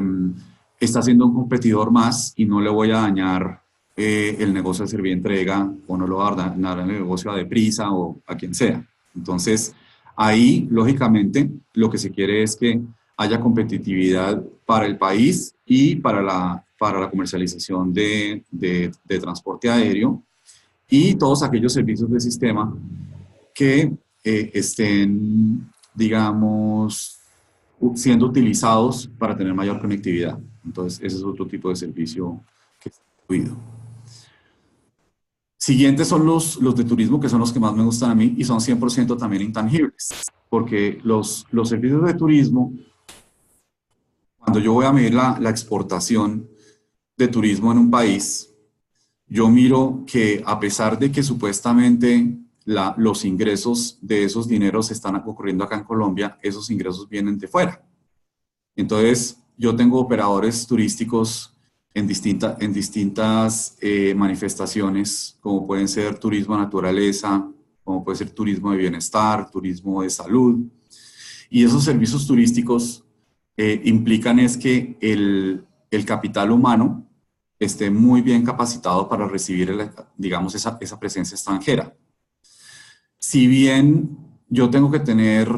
A: está siendo un competidor más y no le voy a dañar el negocio de Servientrega o no lo va a dañar el negocio a Deprisa o a quien sea. Entonces, ahí, lógicamente, lo que se quiere es que haya competitividad para el país y para la comercialización de transporte aéreo y todos aquellos servicios de sistema que estén, digamos, siendo utilizados para tener mayor conectividad. Entonces, ese es otro tipo de servicio que está incluido. Siguientes son los de turismo, que son los que más me gustan a mí y son 100% también intangibles, porque los servicios de turismo, cuando yo voy a medir la exportación de turismo en un país, yo miro que a pesar de que supuestamente los ingresos de esos dineros están ocurriendo acá en Colombia, esos ingresos vienen de fuera. Entonces, yo tengo operadores turísticos en distintas manifestaciones, como pueden ser turismo de naturaleza, como puede ser turismo de bienestar, turismo de salud. Y esos servicios turísticos implican es que el capital humano esté muy bien capacitado para recibir, digamos, esa presencia extranjera. Si bien yo tengo que tener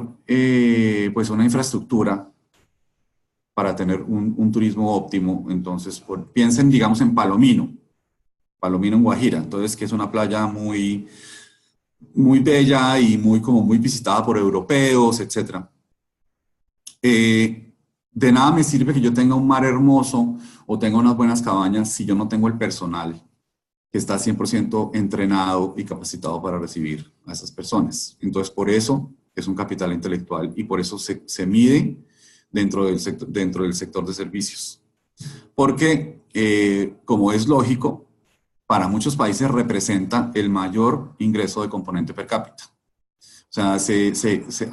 A: pues una infraestructura para tener un turismo óptimo, entonces piensen, digamos, en Palomino en Guajira, entonces que es una playa muy, muy bella y muy visitada por europeos, etc. De nada me sirve que yo tenga un mar hermoso o tenga unas buenas cabañas si yo no tengo el personal que está 100% entrenado y capacitado para recibir a esas personas. Entonces, por eso es un capital intelectual y por eso se mide dentro del sector de servicios. Porque, como es lógico, para muchos países representa el mayor ingreso de componente per cápita. O sea,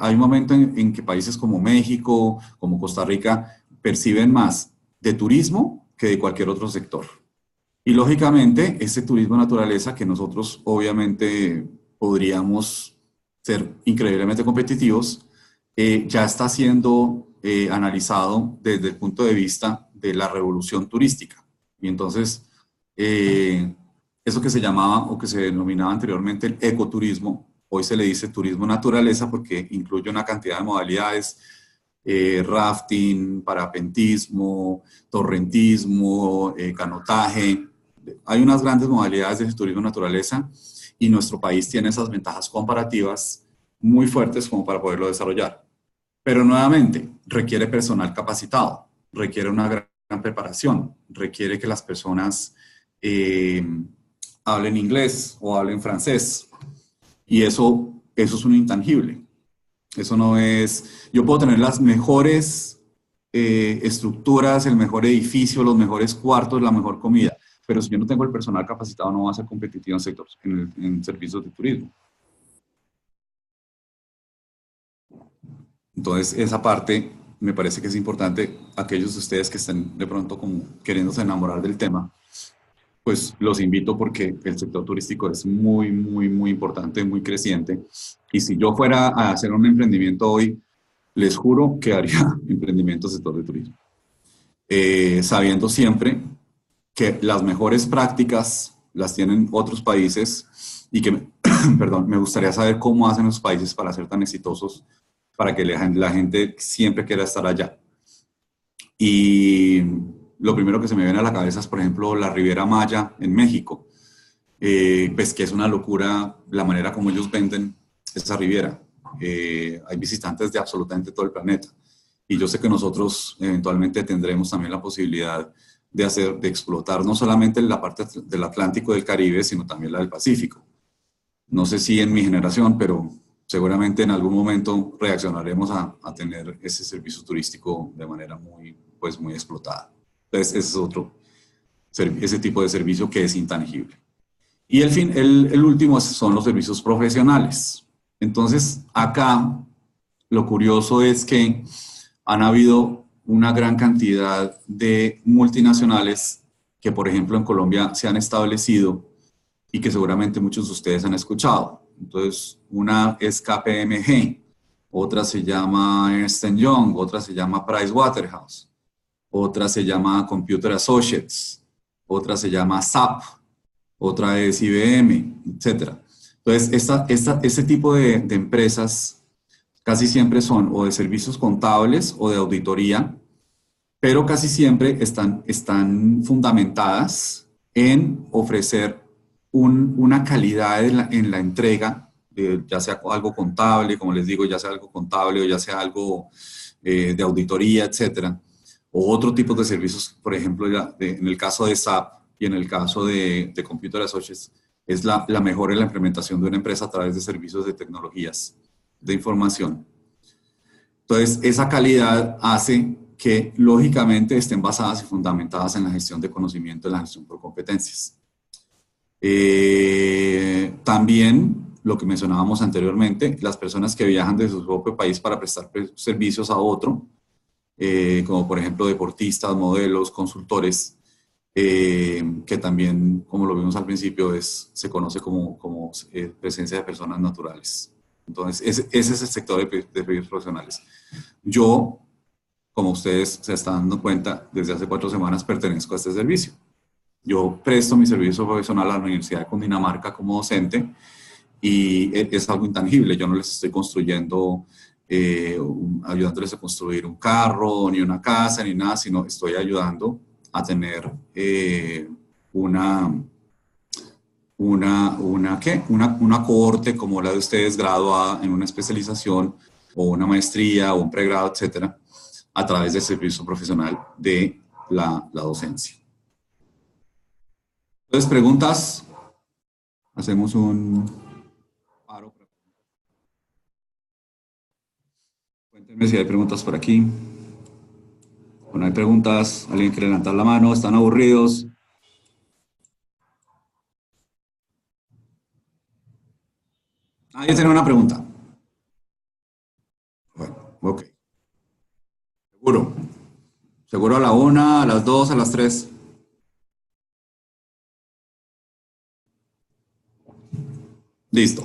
A: hay un momento en que países como México, como Costa Rica, perciben más de turismo que de cualquier otro sector. Y lógicamente, ese turismo de naturaleza que nosotros obviamente podríamos ser increíblemente competitivos, ya está siendo analizado desde el punto de vista de la revolución turística. Y entonces, eso eso que se llamaba o que se denominaba anteriormente el ecoturismo, hoy se le dice turismo naturaleza porque incluye una cantidad de modalidades, rafting, parapentismo, torrentismo, canotaje. Hay unas grandes modalidades de turismo naturaleza y nuestro país tiene esas ventajas comparativas muy fuertes como para poderlo desarrollar. Pero nuevamente, requiere personal capacitado, requiere una gran preparación, requiere que las personas hablen inglés o hablen francés. Y eso es un intangible. Eso no es... Yo puedo tener las mejores estructuras, el mejor edificio, los mejores cuartos, la mejor comida, pero si yo no tengo el personal capacitado no va a ser competitivo en sectores, en servicios de turismo. Entonces, esa parte me parece que es importante. Aquellos de ustedes que estén de pronto como queriéndose enamorar del tema, pues los invito porque el sector turístico es muy, muy, muy importante, muy creciente. Y si yo fuera a hacer un emprendimiento hoy, les juro que haría emprendimiento sector de turismo. Sabiendo siempre que las mejores prácticas las tienen otros países y que, perdón, me gustaría saber cómo hacen los países para ser tan exitosos, para que la gente siempre quiera estar allá. Y lo primero que se me viene a la cabeza es, por ejemplo, la Riviera Maya en México, pues que es una locura la manera como ellos venden esa riviera. Hay visitantes de absolutamente todo el planeta. Y yo sé que nosotros eventualmente tendremos también la posibilidad de explotar no solamente la parte del Atlántico y del Caribe, sino también la del Pacífico. No sé si en mi generación, pero seguramente en algún momento reaccionaremos a tener ese servicio turístico de manera muy explotada. Entonces, ese es ese tipo de servicio que es intangible. Y el último son los servicios profesionales. Entonces, acá lo curioso es que han habido una gran cantidad de multinacionales que, por ejemplo, en Colombia se han establecido y que seguramente muchos de ustedes han escuchado. Entonces, una es KPMG, otra se llama Ernst Young, otra se llama Pricewaterhouse, otra se llama Computer Associates, otra se llama SAP, otra es IBM, etc. Entonces, este tipo de empresas casi siempre son o de servicios contables o de auditoría, pero casi siempre están fundamentadas en ofrecer una calidad en la entrega, ya sea algo contable, como les digo, ya sea algo contable o ya sea algo de auditoría, etcétera, o otro tipo de servicios, por ejemplo, en el caso de SAP y en el caso de Computer Associates, es la mejora en la implementación de una empresa a través de servicios de tecnologías de información. Entonces, esa calidad hace que, lógicamente, estén basadas y fundamentadas en la gestión de conocimiento, en la gestión por competencias. También, lo que mencionábamos anteriormente, las personas que viajan de su propio país para prestar servicios a otro, como por ejemplo deportistas, modelos, consultores, que también, como lo vimos al principio, se conoce como presencia de personas naturales. Entonces, ese es el sector de servicios profesionales. Yo, como ustedes se están dando cuenta, desde hace 4 semanas pertenezco a este servicio. Yo presto mi servicio profesional a la Universidad de Cundinamarca como docente y es algo intangible. Yo no les estoy construyendo, ayudándoles a construir un carro, ni una casa, ni nada, sino estoy ayudando a tener una cohorte como la de ustedes, graduada en una especialización o una maestría o un pregrado, etcétera, a través del servicio profesional de la docencia. Entonces, preguntas. Hacemos un paro. Cuéntenme si hay preguntas por aquí. O no hay preguntas. ¿Alguien quiere levantar la mano? ¿Están aburridos? Yo tenía una pregunta. Bueno, ok. ¿Seguro? ¿Seguro a la 1, a las 2, a las 3? Listo.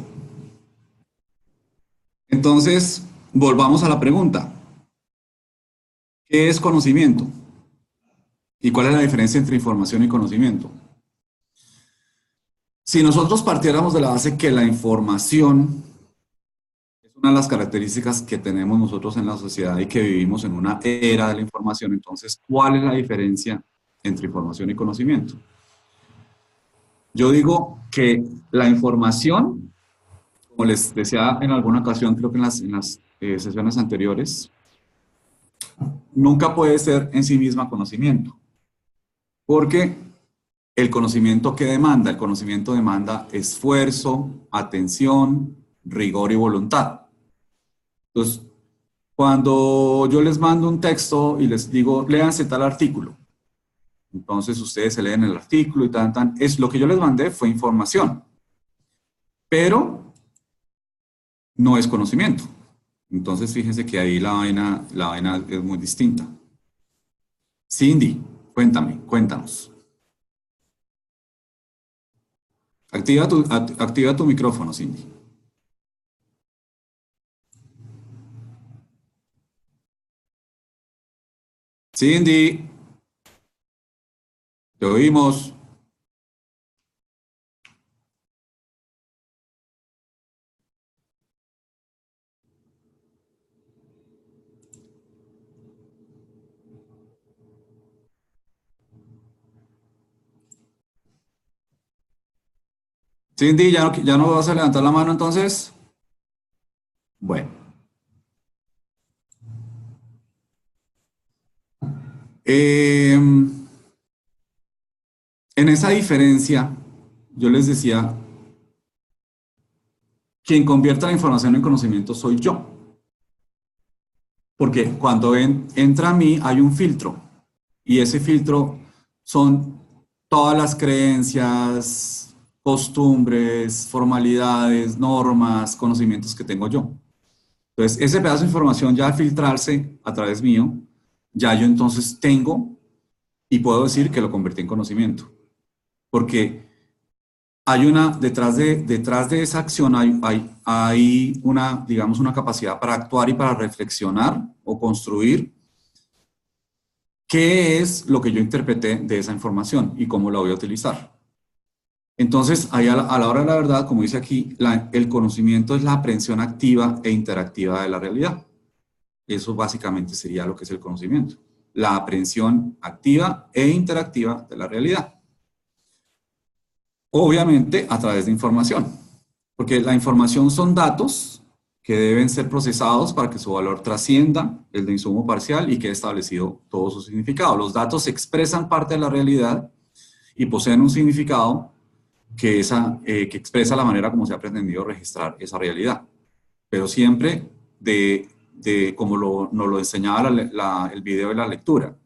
A: Entonces, volvamos a la pregunta. ¿Qué es conocimiento? ¿Y cuál es la diferencia entre información y conocimiento? Si nosotros partiéramos de la base que la información es una de las características que tenemos nosotros en la sociedad y que vivimos en una era de la información, entonces, ¿cuál es la diferencia entre información y conocimiento? Yo digo que la información, como les decía en alguna ocasión, creo que en las sesiones anteriores, nunca puede ser en sí misma conocimiento, porque el conocimiento que demanda, el conocimiento demanda esfuerzo, atención, rigor y voluntad. Entonces, cuando yo les mando un texto y les digo, léanse tal artículo, entonces ustedes se leen el artículo y es lo que yo les mandé fue información, pero no es conocimiento. Entonces, fíjense que ahí la vaina es muy distinta. Cindy, cuéntanos. Activa tu micrófono, Cindy. Cindy, te oímos. Cindy, ¿ya no vas a levantar la mano entonces? Bueno. En esa diferencia, yo les decía, quien convierte la información en conocimiento soy yo. Porque cuando entra a mí hay un filtro, y ese filtro son todas las creencias, costumbres, formalidades, normas, conocimientos que tengo yo. Entonces, ese pedazo de información ya al filtrarse a través mío, ya yo entonces tengo y puedo decir que lo convertí en conocimiento. Porque hay detrás de esa acción hay una, digamos, una capacidad para actuar y para reflexionar o construir qué es lo que yo interpreté de esa información y cómo la voy a utilizar. Entonces, ahí a la hora de la verdad, como dice aquí, el conocimiento es la aprehensión activa e interactiva de la realidad. Eso básicamente sería lo que es el conocimiento. La aprehensión activa e interactiva de la realidad. Obviamente a través de información, porque la información son datos que deben ser procesados para que su valor trascienda el de insumo parcial y quede establecido todo su significado. Los datos expresan parte de la realidad y poseen un significado que expresa la manera como se ha pretendido registrar esa realidad, pero siempre como nos lo enseñaba el video de la lectura,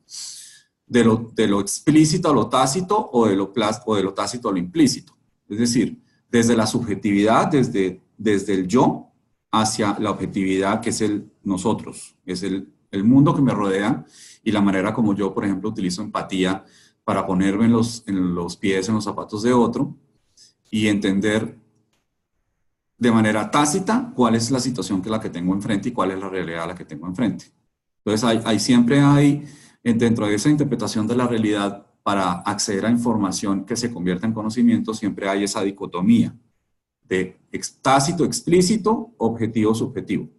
A: de lo explícito a lo tácito o de lo tácito a lo implícito. Es decir, desde la subjetividad, desde el yo, hacia la objetividad que es el nosotros, es el mundo que me rodea y la manera como yo, por ejemplo, utilizo empatía para ponerme en los pies, en los zapatos de otro y entender de manera tácita cuál es la situación que es la que tengo enfrente y cuál es la realidad la que tengo enfrente. Entonces, siempre hay, dentro de esa interpretación de la realidad, para acceder a información que se convierta en conocimiento, siempre hay esa dicotomía de tácito, explícito, objetivo, subjetivo.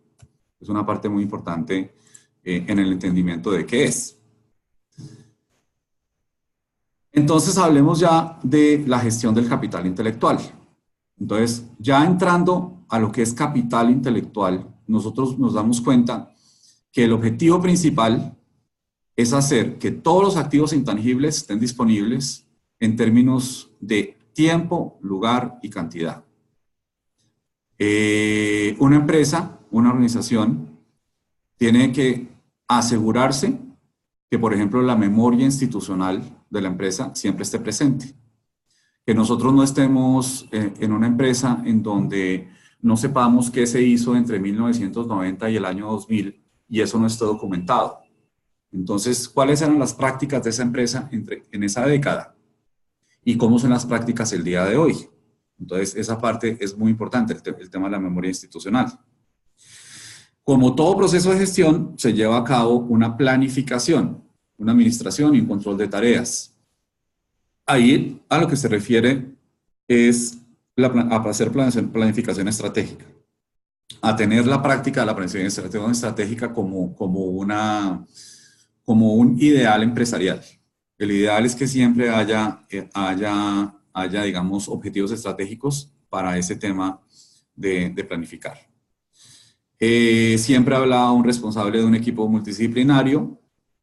A: Es una parte muy importante en el entendimiento de qué es. Entonces, hablemos ya de la gestión del capital intelectual. Entonces, ya entrando a lo que es capital intelectual, nosotros nos damos cuenta que el objetivo principal es hacer que todos los activos intangibles estén disponibles en términos de tiempo, lugar y cantidad. Una empresa, una organización, tiene que asegurarse que, por ejemplo, la memoria institucional de la empresa siempre esté presente. Que nosotros no estemos en una empresa en donde no sepamos qué se hizo entre 1990 y el año 2000 y eso no esté documentado. Entonces, ¿cuáles eran las prácticas de esa empresa en esa década? ¿Y cómo son las prácticas el día de hoy? Entonces, esa parte es muy importante, el tema de la memoria institucional. Como todo proceso de gestión, se lleva a cabo una planificación, una administración y un control de tareas. Ahí, a lo que se refiere es a hacer planificación estratégica, a tener la práctica de la planificación estratégica como un ideal empresarial. El ideal es que siempre haya, digamos, objetivos estratégicos para ese tema de planificar. Siempre hablaba un responsable de un equipo multidisciplinario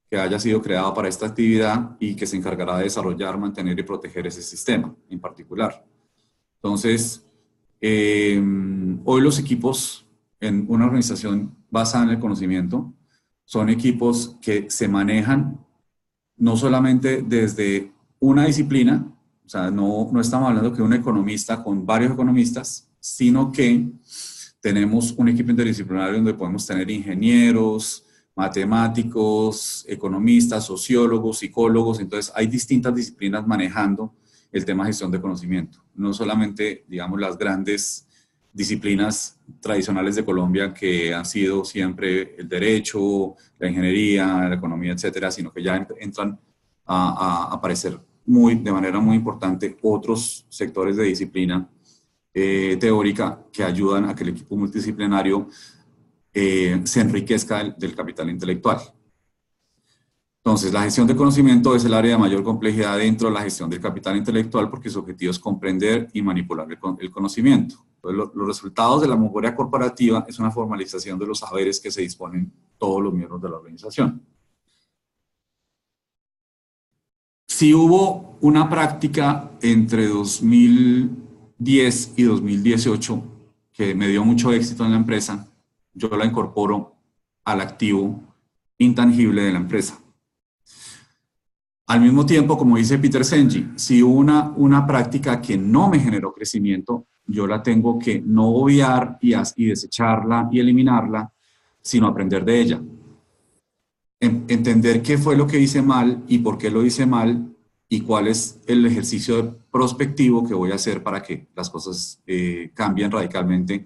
A: que haya sido creado para esta actividad y que se encargará de desarrollar, mantener y proteger ese sistema en particular. Entonces, hoy los equipos en una organización basada en el conocimiento son equipos que se manejan no solamente desde una disciplina, o sea, no estamos hablando que un economista con varios economistas, sino que tenemos un equipo interdisciplinario donde podemos tener ingenieros, matemáticos, economistas, sociólogos, psicólogos. Entonces hay distintas disciplinas manejando el tema de gestión de conocimiento. No solamente, digamos, las grandes disciplinas tradicionales de Colombia que han sido siempre el derecho, la ingeniería, la economía, etcétera, sino que ya entran a aparecer de manera muy importante otros sectores de disciplina teórica que ayudan a que el equipo multidisciplinario se enriquezca del capital intelectual. Entonces, la gestión de conocimiento es el área de mayor complejidad dentro de la gestión del capital intelectual porque su objetivo es comprender y manipular el conocimiento. Entonces, los resultados de la memoria corporativa es una formalización de los saberes que se disponen todos los miembros de la organización. Si hubo una práctica entre 2010 y 2018 que me dio mucho éxito en la empresa, yo la incorporo al activo intangible de la empresa. Al mismo tiempo, como dice Peter Senge, si hubo una práctica que no me generó crecimiento, yo la tengo que no obviar y desecharla y eliminarla, sino aprender de ella. Entender qué fue lo que hice mal y por qué lo hice mal y cuál es el ejercicio prospectivo que voy a hacer para que las cosas cambien radicalmente,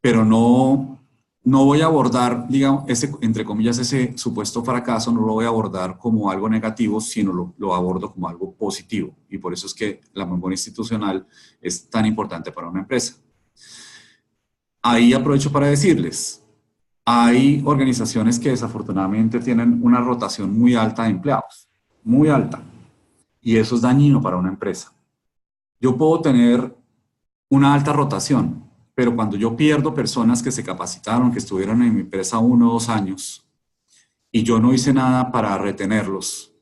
A: pero no voy a abordar, digamos, entre comillas, ese supuesto fracaso, no lo voy a abordar como algo negativo, sino lo abordo como algo positivo. Y por eso es que la memoria institucional es tan importante para una empresa. Ahí aprovecho para decirles, hay organizaciones que desafortunadamente tienen una rotación muy alta de empleados, muy alta, y eso es dañino para una empresa. Yo puedo tener una alta rotación, pero cuando yo pierdo personas que se capacitaron, que estuvieron en mi empresa 1 o 2 años, y yo no hice nada para retenerlos,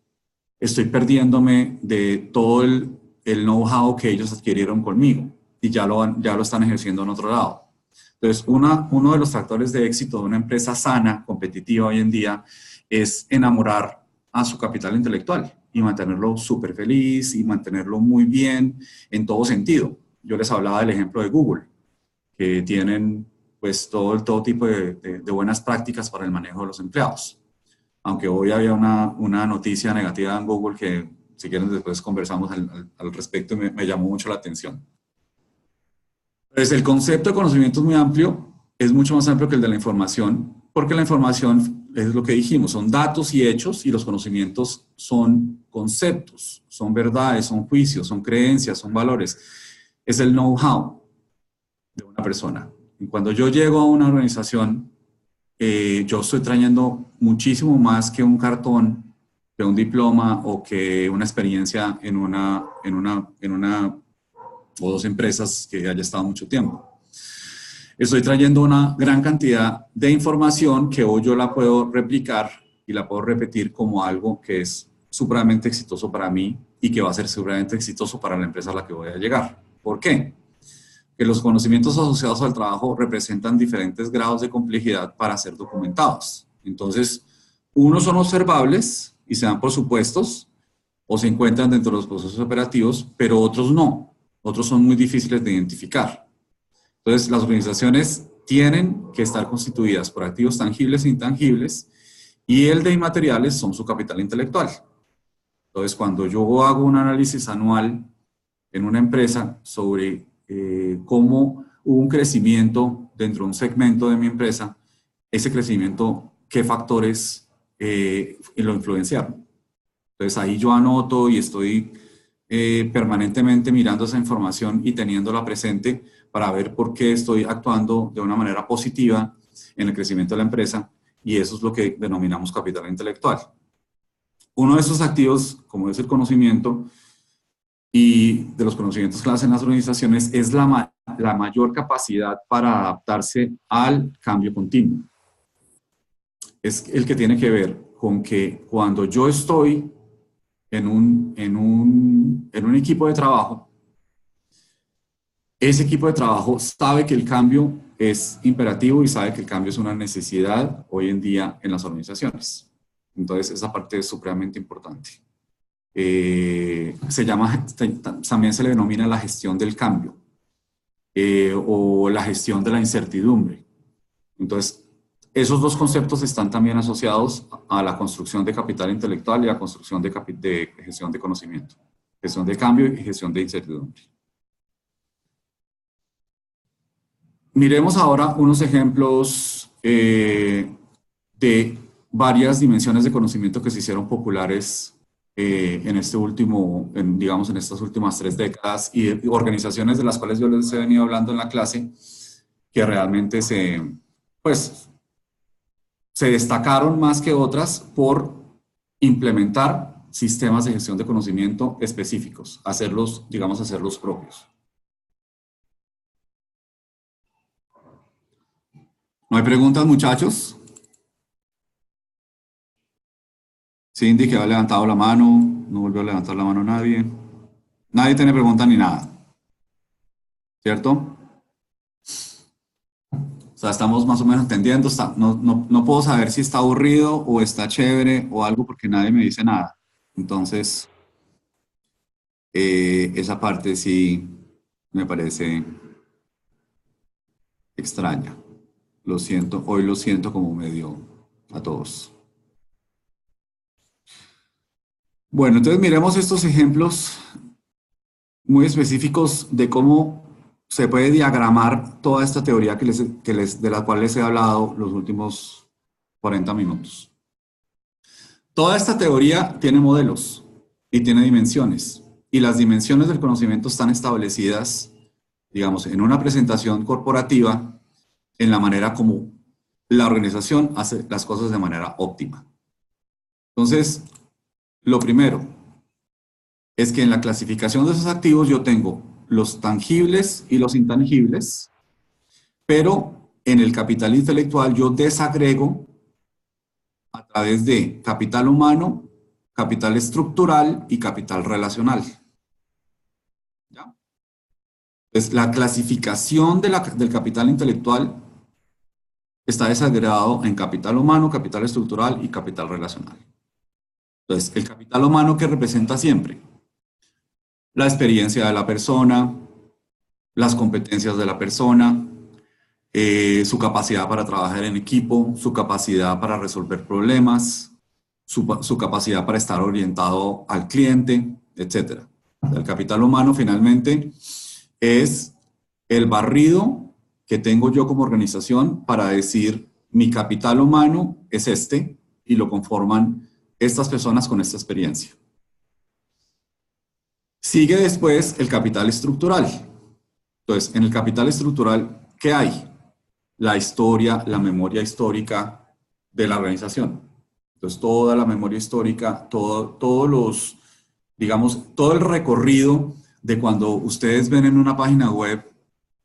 A: estoy perdiéndome de todo el know-how que ellos adquirieron conmigo, y ya lo están ejerciendo en otro lado. Entonces, uno de los factores de éxito de una empresa sana, competitiva hoy en día, es enamorar a su capital intelectual y mantenerlo súper feliz y mantenerlo muy bien en todo sentido. Yo les hablaba del ejemplo de Google, que tienen pues todo tipo de buenas prácticas para el manejo de los empleados. Aunque hoy había una noticia negativa en Google que, si quieren, después conversamos al respecto, me llamó mucho la atención. Pues el concepto de conocimiento es muy amplio, es mucho más amplio que el de la información, porque la información es lo que dijimos, son datos y hechos, y los conocimientos son conceptos, son verdades, son juicios, son creencias, son valores. Es el know-how de una persona. Y cuando yo llego a una organización, yo estoy trayendo muchísimo más que un cartón, que un diploma o que una experiencia en una o 2 empresas que haya estado mucho tiempo. Estoy trayendo una gran cantidad de información que hoy yo la puedo replicar y la puedo repetir como algo que es supremamente exitoso para mí y que va a ser supremamente exitoso para la empresa a la que voy a llegar. ¿Por qué? Que los conocimientos asociados al trabajo representan diferentes grados de complejidad para ser documentados. Entonces, unos son observables y se dan por supuestos o se encuentran dentro de los procesos operativos, pero otros no. Otros son muy difíciles de identificar. Entonces, las organizaciones tienen que estar constituidas por activos tangibles e intangibles, y el de inmateriales son su capital intelectual. Entonces, cuando yo hago un análisis anual en una empresa sobre cómo hubo un crecimiento dentro de un segmento de mi empresa, ese crecimiento, ¿qué factores lo influenciaron? Entonces, ahí yo anoto y estoy permanentemente mirando esa información y teniéndola presente para ver por qué estoy actuando de una manera positiva en el crecimiento de la empresa, y eso es lo que denominamos capital intelectual. Uno de estos activos, como es el conocimiento, y de los conocimientos clave en las organizaciones, es la mayor capacidad para adaptarse al cambio continuo. Es el que tiene que ver con que cuando yo estoy en un equipo de trabajo, ese equipo de trabajo sabe que el cambio es imperativo y sabe que el cambio es una necesidad hoy en día en las organizaciones. Entonces, esa parte es supremamente importante. También se le denomina la gestión del cambio o la gestión de la incertidumbre. Entonces, esos dos conceptos están también asociados a la construcción de capital intelectual y a la construcción de gestión de conocimiento, gestión de cambio y gestión de incertidumbre. Miremos ahora unos ejemplos de varias dimensiones de conocimiento que se hicieron populares en este último, digamos, en estas últimas 3 décadas, y organizaciones de las cuales yo les he venido hablando en la clase, que realmente se destacaron más que otras por implementar sistemas de gestión de conocimiento específicos, hacerlos propios. ¿No hay preguntas, muchachos? Cindy, que ha levantado la mano, no volvió a levantar la mano nadie. Nadie tiene pregunta ni nada, ¿cierto? O sea, estamos más o menos entendiendo. No puedo saber si está aburrido o está chévere o algo porque nadie me dice nada. Entonces, esa parte sí me parece extraña. Lo siento, hoy lo siento como medio a todos. Bueno, entonces miremos estos ejemplos muy específicos de cómo se puede diagramar toda esta teoría de la cual les he hablado los últimos 40 minutos. Toda esta teoría tiene modelos y tiene dimensiones, y las dimensiones del conocimiento están establecidas, digamos, en una presentación corporativa, en la manera como la organización hace las cosas de manera óptima. Entonces, lo primero es que en la clasificación de esos activos yo tengo los tangibles y los intangibles, pero en el capital intelectual yo desagrego a través de capital humano, capital estructural y capital relacional. ¿Ya? Entonces, la clasificación del capital intelectual está desagregado en capital humano, capital estructural y capital relacional. Entonces, el capital humano, ¿qué representa siempre? La experiencia de la persona, las competencias de la persona, su capacidad para trabajar en equipo, su capacidad para resolver problemas, su capacidad para estar orientado al cliente, etc. El capital humano finalmente es el barrido que tengo yo como organización para decir mi capital humano es este y lo conforman estas personas con esta experiencia. Sigue después el capital estructural. Entonces, en el capital estructural, ¿qué hay? La historia, la memoria histórica de la organización. Entonces, toda la memoria histórica, todo el recorrido de cuando ustedes ven en una página web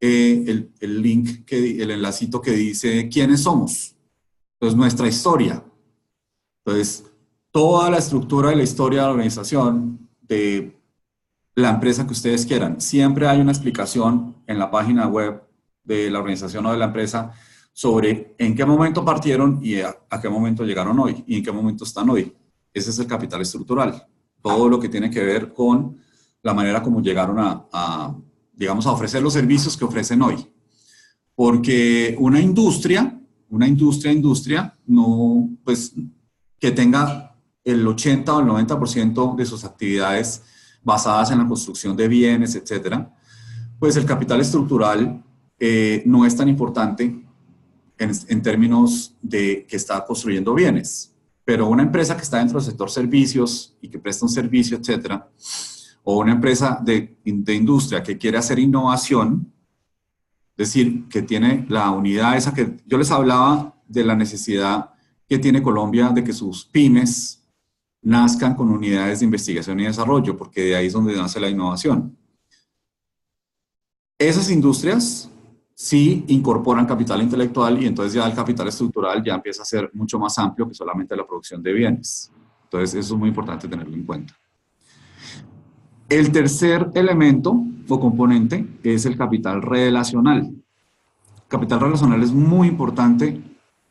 A: el link, el enlacito que dice quiénes somos. Entonces, nuestra historia. Entonces, toda la estructura de la historia de la organización, de la empresa que ustedes quieran. Siempre hay una explicación en la página web de la organización o de la empresa sobre en qué momento partieron y a qué momento llegaron hoy y en qué momento están hoy. Ese es el capital estructural. Todo lo que tiene que ver con la manera como llegaron a ofrecer los servicios que ofrecen hoy. Porque una industria, no, pues, que tenga el 80 o el 90% de sus actividades basadas en la construcción de bienes, etcétera, pues el capital estructural no es tan importante en términos de que está construyendo bienes. Pero una empresa que está dentro del sector servicios y que presta un servicio, etcétera, o una empresa de industria que quiere hacer innovación, es decir, que tiene la unidad esa que yo les hablaba de la necesidad que tiene Colombia de que sus pymes nazcan con unidades de investigación y desarrollo, porque de ahí es donde nace la innovación. Esas industrias sí incorporan capital intelectual y entonces ya el capital estructural ya empieza a ser mucho más amplio que solamente la producción de bienes. Entonces eso es muy importante tenerlo en cuenta. El tercer elemento o componente es el capital relacional. El capital relacional es muy importante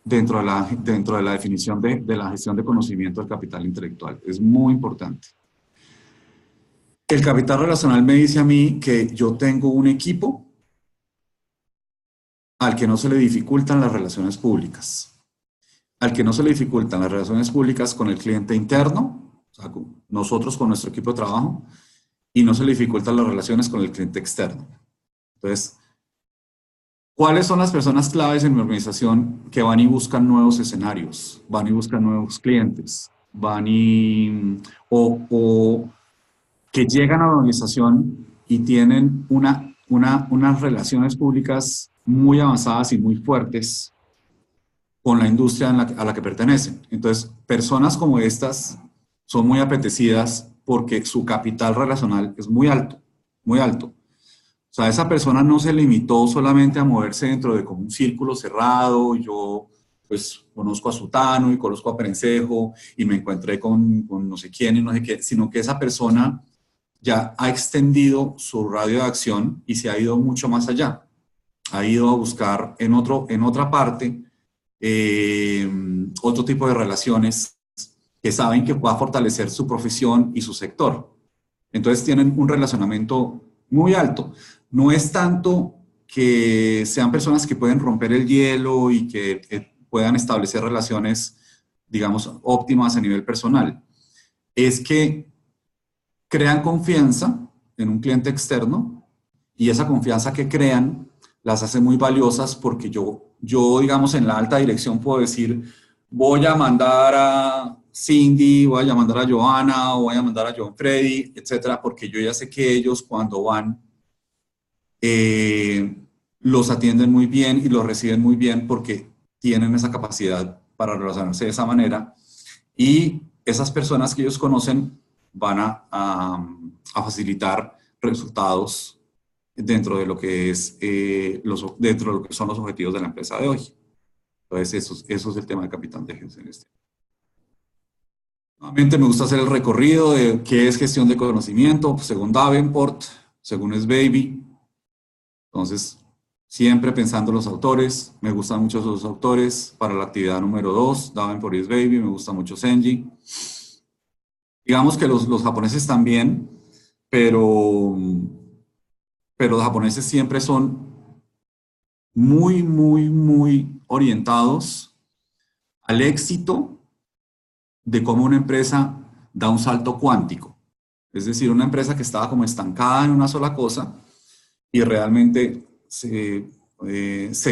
A: dentro de la definición de la gestión de conocimiento del capital intelectual. Es muy importante. El capital relacional me dice a mí que yo tengo un equipo al que no se le dificultan las relaciones públicas, al que no se le dificultan las relaciones públicas con el cliente interno, o sea, nosotros con nuestro equipo de trabajo, y no se le dificultan las relaciones con el cliente externo. Entonces, ¿cuáles son las personas claves en mi organización que van y buscan nuevos escenarios, van y buscan nuevos clientes, o que llegan a la organización y tienen unas relaciones públicas muy avanzadas y muy fuertes con la industria a la que pertenecen? Entonces, personas como estas son muy apetecidas porque su capital relacional es muy alto, muy alto. O sea, esa persona no se limitó solamente a moverse dentro de como un círculo cerrado, yo pues conozco a Sutano y conozco a Perencejo y me encontré con no sé quién y no sé qué, sino que esa persona ya ha extendido su radio de acción y se ha ido mucho más allá. Ha ido a buscar en otra parte otro tipo de relaciones que saben que va a fortalecer su profesión y su sector. Entonces tienen un relacionamiento muy alto. No es tanto que sean personas que pueden romper el hielo y que puedan establecer relaciones, digamos, óptimas a nivel personal. Es que crean confianza en un cliente externo y esa confianza que crean las hace muy valiosas porque yo, digamos, en la alta dirección puedo decir, voy a mandar a Cindy, voy a mandar a Johanna, o voy a mandar a John Freddy, etcétera, porque yo ya sé que ellos cuando van los atienden muy bien y los reciben muy bien porque tienen esa capacidad para relacionarse de esa manera y esas personas que ellos conocen van a facilitar resultados dentro de lo que es dentro de lo que son los objetivos de la empresa de hoy. Entonces eso es el tema de capital de gestión. Nuevamente me gusta hacer el recorrido de qué es gestión de conocimiento, según Davenport, según Sbaby. Entonces, siempre pensando en los autores, me gustan mucho esos autores. Para la actividad número 2, Davenport y Sbaby, me gusta mucho Senji. Digamos que los japoneses también, pero los japoneses siempre son muy, muy, muy orientados al éxito de cómo una empresa da un salto cuántico. Es decir, una empresa que estaba como estancada en una sola cosa y realmente se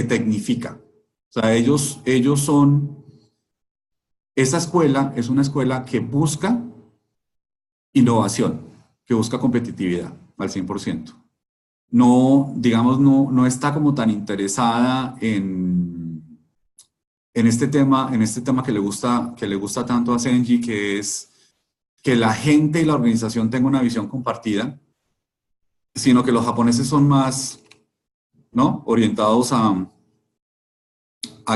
A: tecnifica. O sea, ellos son... Esa escuela es una escuela que busca innovación, que busca competitividad al 100%. No, digamos, no está como tan interesada en este tema que le gusta tanto a Senji, que es que la gente y la organización tengan una visión compartida, sino que los japoneses son más, ¿no?, orientados a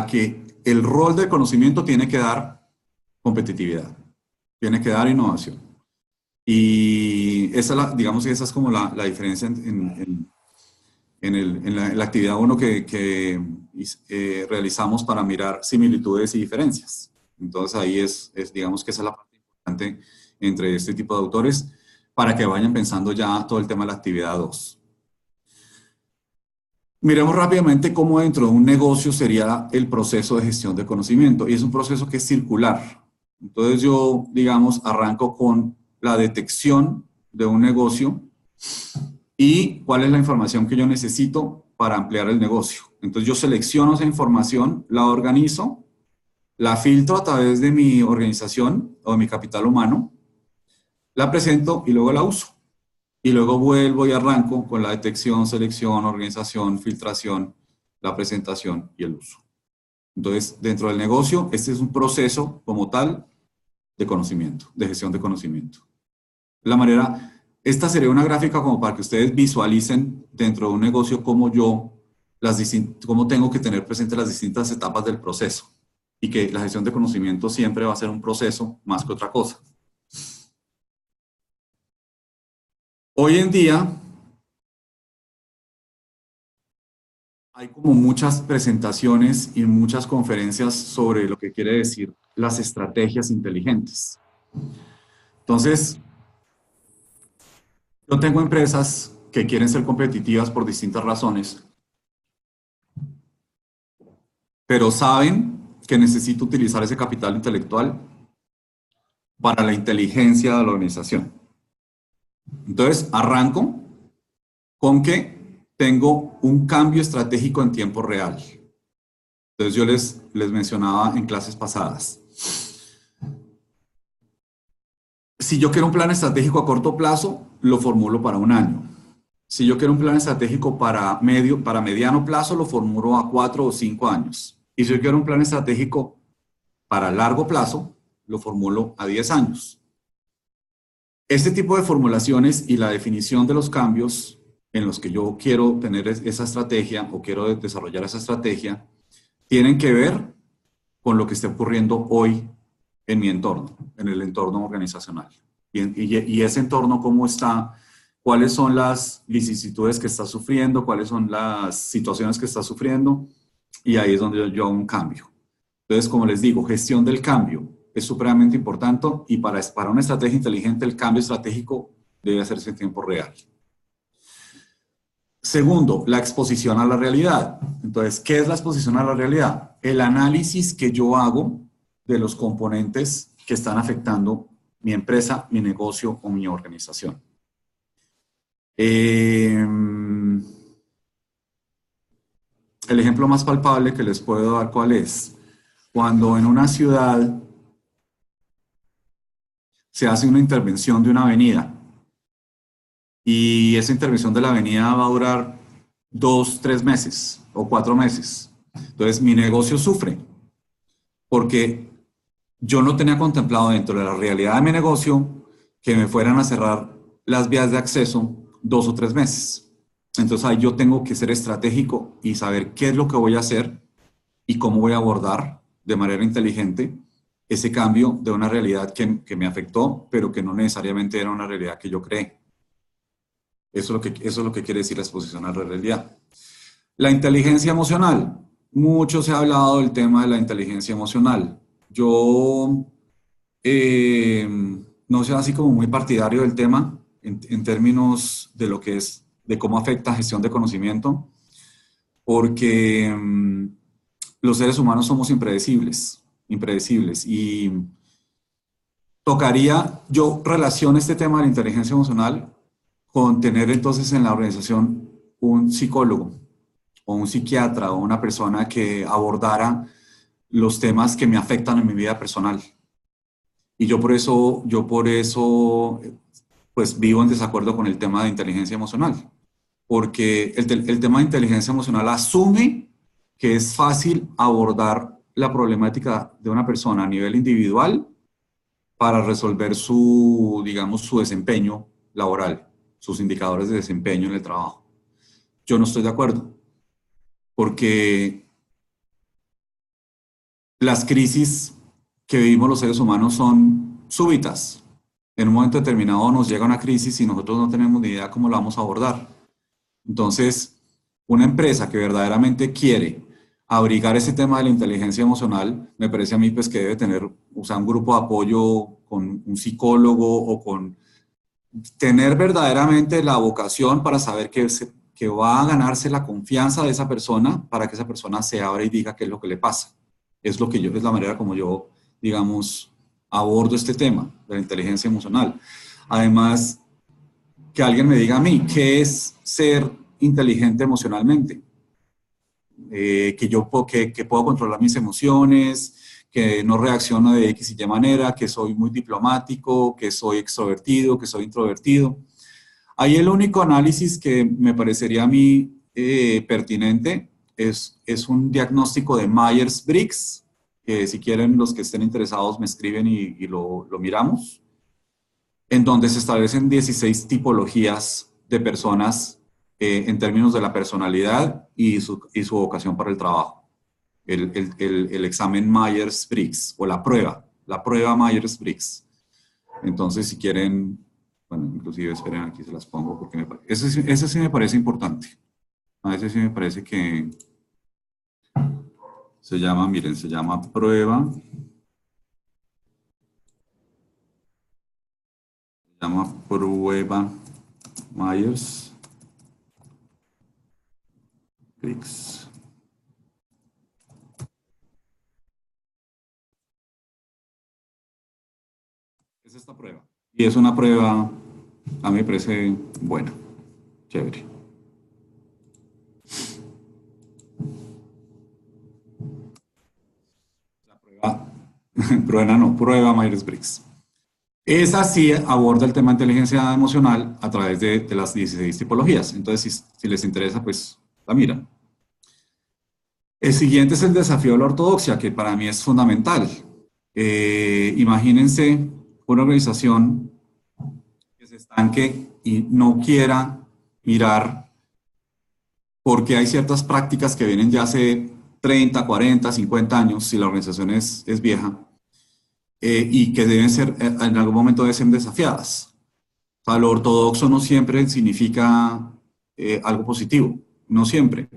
A: que el rol del conocimiento tiene que dar competitividad, tiene que dar innovación. Y digamos que esa es como la diferencia en la actividad 1 que realizamos para mirar similitudes y diferencias. Entonces ahí digamos que esa es la parte importante entre este tipo de autores para que vayan pensando ya todo el tema de la actividad 2. Miremos rápidamente cómo dentro de un negocio sería el proceso de gestión de conocimiento. Y es un proceso que es circular. Entonces yo, digamos, arranco con la detección de un negocio y cuál es la información que yo necesito para ampliar el negocio. Entonces yo selecciono esa información, la organizo, la filtro a través de mi organización o de mi capital humano, la presento y luego la uso. y luego vuelvo y arranco con la detección, selección, organización, filtración, la presentación y el uso. Entonces, dentro del negocio, este es un proceso como tal de conocimiento, de gestión de conocimiento. La manera, esta sería una gráfica como para que ustedes visualicen dentro de un negocio cómo cómo tengo que tener presente las distintas etapas del proceso y que la gestión de conocimiento siempre va a ser un proceso más que otra cosa. Hoy en día hay como muchas presentaciones y muchas conferencias sobre lo que quiere decir las estrategias inteligentes. Entonces, yo tengo empresas que quieren ser competitivas por distintas razones, pero saben que necesito utilizar ese capital intelectual para la inteligencia de la organización. Entonces, arranco con que tengo un cambio estratégico en tiempo real. Entonces, yo les mencionaba en clases pasadas. Si yo quiero un plan estratégico a corto plazo, lo formulo para un año. Si yo quiero un plan estratégico para mediano plazo, lo formulo a 4 o 5 años. Y si yo quiero un plan estratégico para largo plazo, lo formulo a 10 años. Este tipo de formulaciones y la definición de los cambios en los que yo quiero tener esa estrategia o quiero desarrollar esa estrategia, tienen que ver con lo que está ocurriendo hoy en mi entorno, en el entorno organizacional. Y ese entorno, ¿cómo está? ¿Cuáles son las vicisitudes que está sufriendo? ¿Cuáles son las situaciones que está sufriendo? Y ahí es donde yo hago un cambio. Entonces, como les digo, gestión del cambio es supremamente importante y para una estrategia inteligente el cambio estratégico debe hacerse en tiempo real. Segundo, la exposición a la realidad. Entonces, ¿qué es la exposición a la realidad? El análisis que yo hago de los componentes que están afectando mi empresa, mi negocio o mi organización. El ejemplo más palpable que les puedo dar, ¿cuál es? Cuando en una ciudad se hace una intervención de una avenida y esa intervención de la avenida va a durar 2, 3 meses o 4 meses. Entonces mi negocio sufre porque yo no tenía contemplado dentro de la realidad de mi negocio que me fueran a cerrar las vías de acceso 2 o 3 meses. Entonces ahí yo tengo que ser estratégico y saber qué es lo que voy a hacer y cómo voy a abordar de manera inteligente ese cambio de una realidad que me afectó, pero que no necesariamente era una realidad que yo creé. Eso es lo que quiere decir la exposición a la realidad. La inteligencia emocional. Mucho se ha hablado del tema de la inteligencia emocional. Yo no soy así como muy partidario del tema en términos de lo que es, de cómo afecta gestión de conocimiento, porque los seres humanos somos impredecibles y yo relaciono este tema de la inteligencia emocional con tener entonces en la organización un psicólogo o un psiquiatra o una persona que abordara los temas que me afectan en mi vida personal. Y yo por eso, pues vivo en desacuerdo con el tema de inteligencia emocional, porque el tema de inteligencia emocional asume que es fácil abordar la problemática de una persona a nivel individual para resolver digamos, su desempeño laboral, sus indicadores de desempeño en el trabajo. Yo no estoy de acuerdo, porque las crisis que vivimos los seres humanos son súbitas. En un momento determinado nos llega una crisis y nosotros no tenemos ni idea cómo la vamos a abordar. Entonces, una empresa que verdaderamente quiere abrigar ese tema de la inteligencia emocional, me parece a mí pues que debe tener, o sea, un grupo de apoyo con un psicólogo o con tener verdaderamente la vocación para saber que va a ganarse la confianza de esa persona para que esa persona se abra y diga qué es lo que le pasa. Es la manera como yo, digamos, abordo este tema de la inteligencia emocional. Además, que alguien me diga a mí qué es ser inteligente emocionalmente. Que puedo controlar mis emociones, que no reacciono de X y Y manera, que soy muy diplomático, que soy extrovertido, que soy introvertido. Ahí el único análisis que me parecería a mí pertinente es un diagnóstico de Myers-Briggs, que si quieren los que estén interesados me escriben y lo miramos, en donde se establecen 16 tipologías de personas en términos de la personalidad y su vocación para el trabajo. El examen Myers-Briggs, o la prueba Myers-Briggs. Entonces, si quieren, bueno, inclusive esperen, aquí se las pongo, porque ese sí me parece importante. A ese sí me parece que se llama, miren, se llama prueba. Se llama prueba Myers-Briggs. Es esta prueba. Y es una prueba, a mí me parece buena, chévere. Prueba Myers-Briggs. Esa sí aborda el tema de inteligencia emocional a través de las 16 tipologías. Entonces, si les interesa, pues la miran. El siguiente es el desafío de la ortodoxia, que para mí es fundamental. Imagínense una organización que se estanque y no quiera mirar porque hay ciertas prácticas que vienen ya hace 30, 40, 50 años, si la organización es vieja, y que deben ser, en algún momento deben ser desafiadas. O sea, lo ortodoxo no siempre significa algo positivo, no siempre.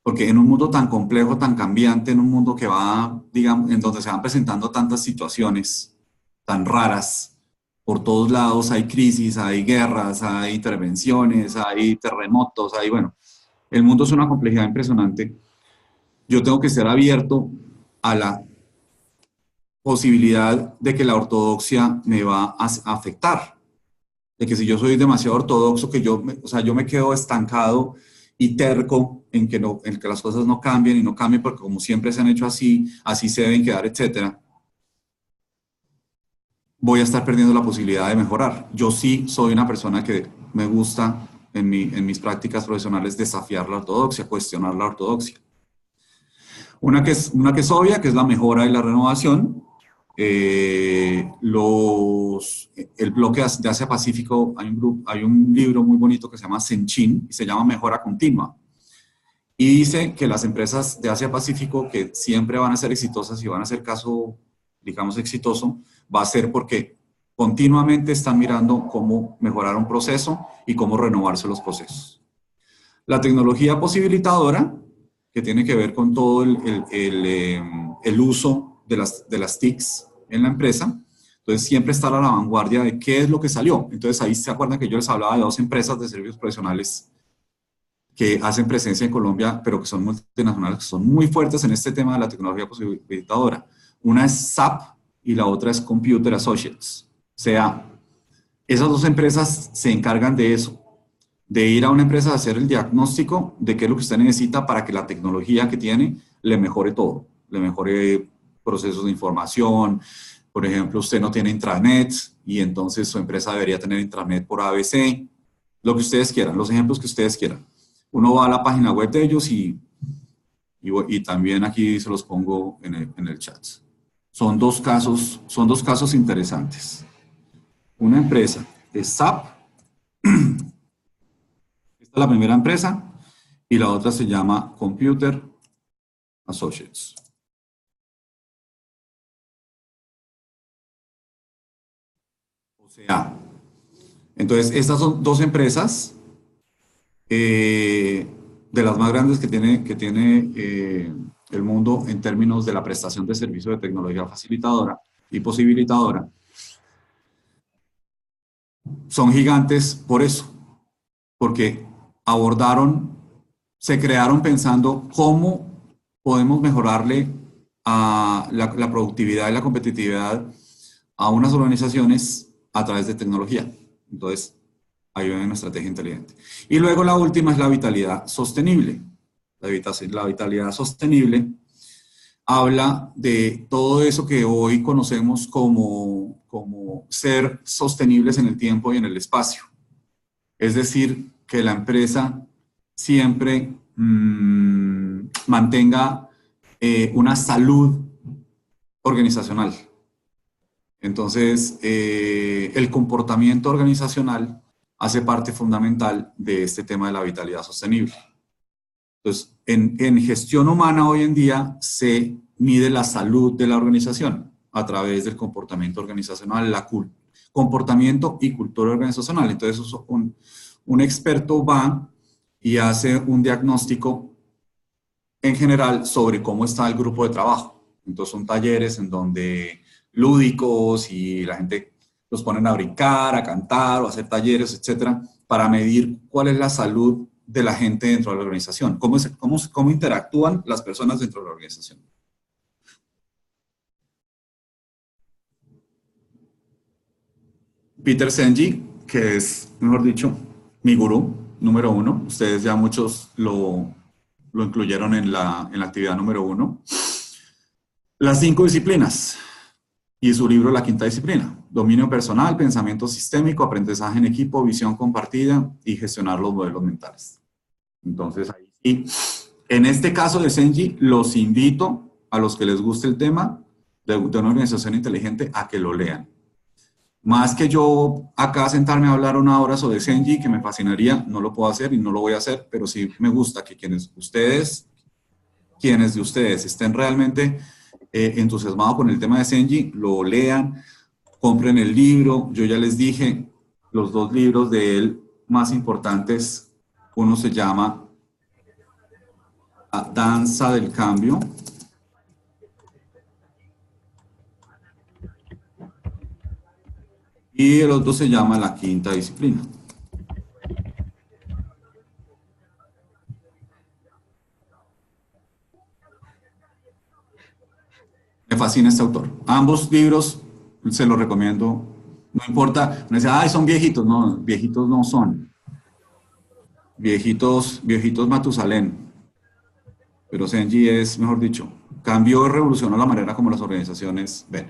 A: Porque en un mundo tan complejo, tan cambiante, en un mundo que va, digamos, en donde se van presentando tantas situaciones tan raras, por todos lados hay crisis, hay guerras, hay intervenciones, hay terremotos, hay, bueno, el mundo es una complejidad impresionante. Yo tengo que ser abierto a la posibilidad de que la ortodoxia me va a afectar. De que si yo soy demasiado ortodoxo, que yo me quedo estancado y terco en que las cosas no cambien y no cambien porque como siempre se han hecho así, así se deben quedar, etcétera, voy a estar perdiendo la posibilidad de mejorar. Yo sí soy una persona que me gusta en mis prácticas profesionales desafiar la ortodoxia, cuestionar la ortodoxia. Una que es obvia, que es la mejora y la renovación. El bloque de Asia-Pacífico, hay un libro muy bonito que se llama Senchin y se llama Mejora Continua. Y dice que las empresas de Asia-Pacífico que siempre van a ser exitosas y van a hacer caso, digamos, exitoso, va a ser porque continuamente están mirando cómo mejorar un proceso y cómo renovarse los procesos. La tecnología posibilitadora, que tiene que ver con todo el uso de las TICs en la empresa. Entonces, siempre estar a la vanguardia de qué es lo que salió. Entonces, ahí se acuerdan que yo les hablaba de 2 empresas de servicios profesionales que hacen presencia en Colombia, pero que son multinacionales, que son muy fuertes en este tema de la tecnología posibilitadora. Una es SAP y la otra es Computer Associates. O sea, esas 2 empresas se encargan de eso, de ir a una empresa a hacer el diagnóstico de qué es lo que usted necesita para que la tecnología que tiene le mejore todo, le mejore procesos de información. Por ejemplo, usted no tiene intranet y entonces su empresa debería tener intranet por ABC, lo que ustedes quieran, los ejemplos que ustedes quieran. Uno va a la página web de ellos y también aquí se los pongo en el chat. Son dos casos interesantes. Una empresa de SAP, esta es la primera empresa, y la otra se llama Computer Associates. O sea, entonces estas son 2 empresas de las más grandes que tiene el mundo en términos de la prestación de servicio de tecnología facilitadora y posibilitadora. Son gigantes por eso, porque se crearon pensando cómo podemos mejorarle a la productividad y la competitividad a unas organizaciones a través de tecnología. Entonces, ahí viene una estrategia inteligente. Y luego la última es la vitalidad sostenible. La vitalidad sostenible habla de todo eso que hoy conocemos como ser sostenibles en el tiempo y en el espacio. Es decir, que la empresa siempre mantenga una salud organizacional. Entonces, el comportamiento organizacional hace parte fundamental de este tema de la vitalidad sostenible. Entonces, en gestión humana hoy en día se mide la salud de la organización a través del comportamiento organizacional, comportamiento y cultura organizacional. Entonces, un experto va y hace un diagnóstico en general sobre cómo está el grupo de trabajo. Entonces, son talleres en donde lúdicos y la gente los ponen a brincar, a cantar o a hacer talleres, etcétera, para medir cuál es la salud de la gente dentro de la organización, cómo interactúan las personas dentro de la organización. Peter Senge, que es, mejor dicho, mi gurú número 1, ustedes ya muchos lo incluyeron en la actividad número 1. Las 5 disciplinas y su libro La Quinta Disciplina: dominio personal, pensamiento sistémico, aprendizaje en equipo, visión compartida y gestionar los modelos mentales. Entonces, ahí sí, en este caso de Senge, los invito a los que les guste el tema de una organización inteligente a que lo lean. Más que yo acá sentarme a hablar una hora sobre Senge, que me fascinaría, no lo puedo hacer y no lo voy a hacer, pero sí me gusta que quienes de ustedes estén realmente entusiasmados con el tema de Senge, lo lean, compren el libro. Yo ya les dije los 2 libros de él más importantes. Uno se llama Danza del Cambio. Y el otro se llama La Quinta Disciplina. Me fascina este autor. Ambos libros se los recomiendo. No importa, me dice, ay, son viejitos. No, viejitos no son. Viejitos Matusalén. Pero Senge es, mejor dicho, cambió, revolucionó la manera como las organizaciones ven.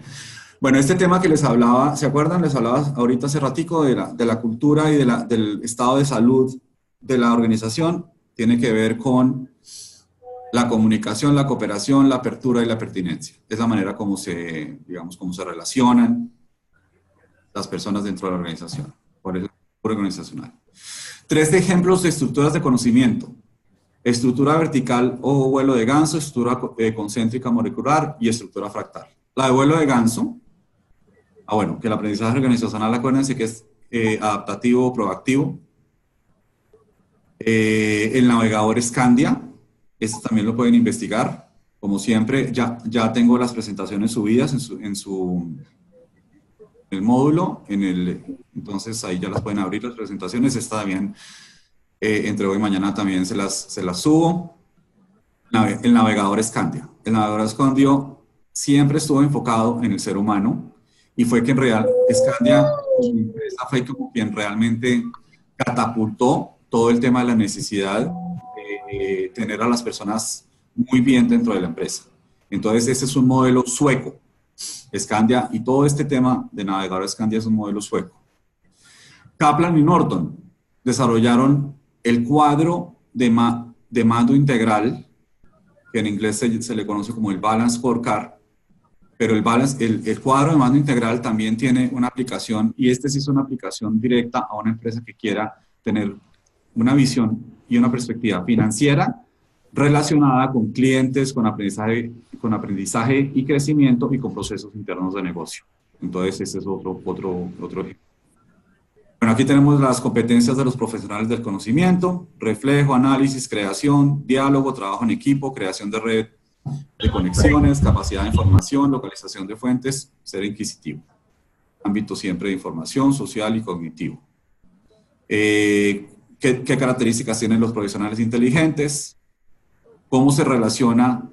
A: Bueno, este tema que les hablaba, ¿se acuerdan? Les hablaba ahorita hace ratico de la cultura y del estado de salud de la organización. Tiene que ver con la comunicación, la cooperación, la apertura y la pertinencia. Es la manera como cómo se relacionan las personas dentro de la organización, por el organizacional. 3 ejemplos de estructuras de conocimiento: estructura vertical o vuelo de ganso, estructura concéntrica molecular y estructura fractal. La de vuelo de ganso, bueno, que el aprendizaje organizacional, acuérdense que es adaptativo o proactivo. El navegador Scandia, esto también lo pueden investigar. Como siempre, ya tengo las presentaciones subidas en el módulo, entonces ahí ya las pueden abrir las presentaciones. Esta también, entre hoy y mañana también se las subo. El navegador Scandia. El navegador Scandia siempre estuvo enfocado en el ser humano y fue que en realidad Scandia fue como quien realmente catapultó todo el tema de la necesidad de tener a las personas muy bien dentro de la empresa. Entonces, ese es un modelo sueco. Scandia y todo este tema de navegador Scandia es un modelo sueco. Kaplan y Norton desarrollaron el cuadro de mando integral, que en inglés se le conoce como el Balance Scorecard, pero el cuadro de mando integral también tiene una aplicación, y este sí es una aplicación directa a una empresa que quiera tener una visión y una perspectiva financiera relacionada con clientes, con aprendizaje y crecimiento y con procesos internos de negocio. Entonces, ese es otro ejemplo. Bueno, aquí tenemos las competencias de los profesionales del conocimiento: reflejo, análisis, creación, diálogo, trabajo en equipo, creación de red de conexiones, capacidad de información, localización de fuentes, ser inquisitivo. Ámbito siempre de información, social y cognitivo. ¿Qué características tienen los profesionales inteligentes? ¿Cómo se relaciona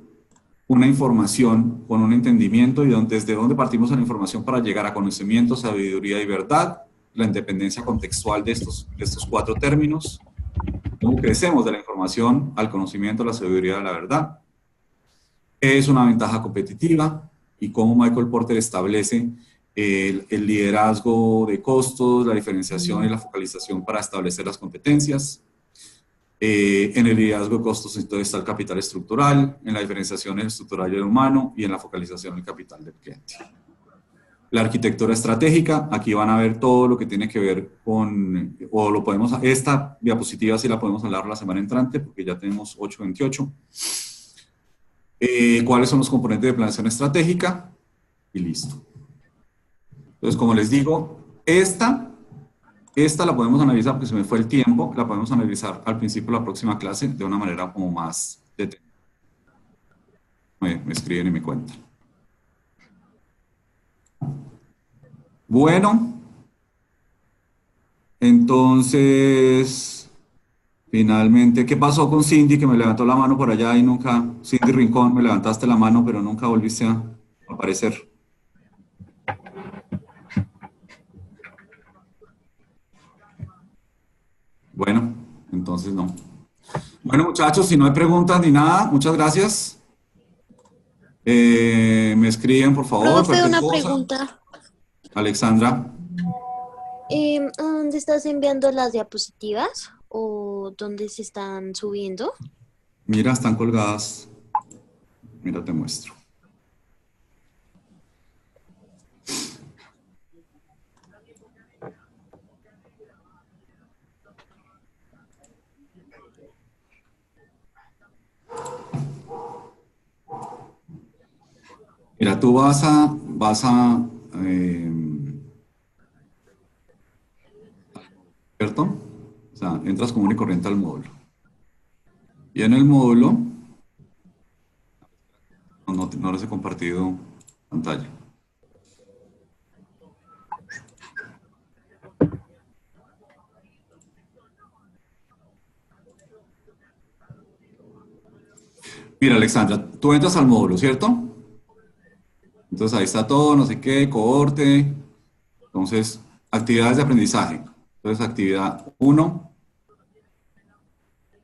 A: una información con un entendimiento y desde dónde partimos en la información para llegar a conocimiento, sabiduría y verdad? La independencia contextual de estos 4 términos. ¿Cómo crecemos de la información al conocimiento, la sabiduría y la verdad? ¿Qué es una ventaja competitiva? Y cómo Michael Porter establece el liderazgo de costos, la diferenciación y la focalización para establecer las competencias. En el liderazgo de costos entonces está el capital estructural, en la diferenciación estructural y el humano y en la focalización el capital del cliente. La arquitectura estratégica, aquí van a ver todo lo que tiene que ver con, o lo podemos, esta diapositiva sí la podemos hablar la semana entrante porque ya tenemos 8:28. ¿Cuáles son los componentes de planeación estratégica? Y listo. Entonces, como les digo, esta la podemos analizar porque se me fue el tiempo, la podemos analizar al principio de la próxima clase de una manera como más detallada. Me escriben y me cuentan. Bueno, entonces, finalmente, ¿qué pasó con Cindy que me levantó la mano por allá y nunca, Cindy Rincón, me levantaste la mano pero nunca volviste a aparecer? Bueno, entonces no. Bueno, muchachos, si no hay preguntas ni nada, muchas gracias. Me escriben, por favor,
B: Profe,
A: cualquier
B: una
A: cosa.
B: pregunta.
A: Alexandra.
B: ¿A dónde estás enviando las diapositivas? ¿O dónde se están subiendo?
A: Mira, están colgadas. Mira, te muestro. Mira, tú ¿cierto? O sea, entras común y corriente al módulo. Y en el módulo, no les he compartido pantalla. Mira, Alexandra, tú entras al módulo, ¿cierto? Entonces ahí está todo, no sé qué, cohorte. Entonces, actividades de aprendizaje. Entonces, actividad 1.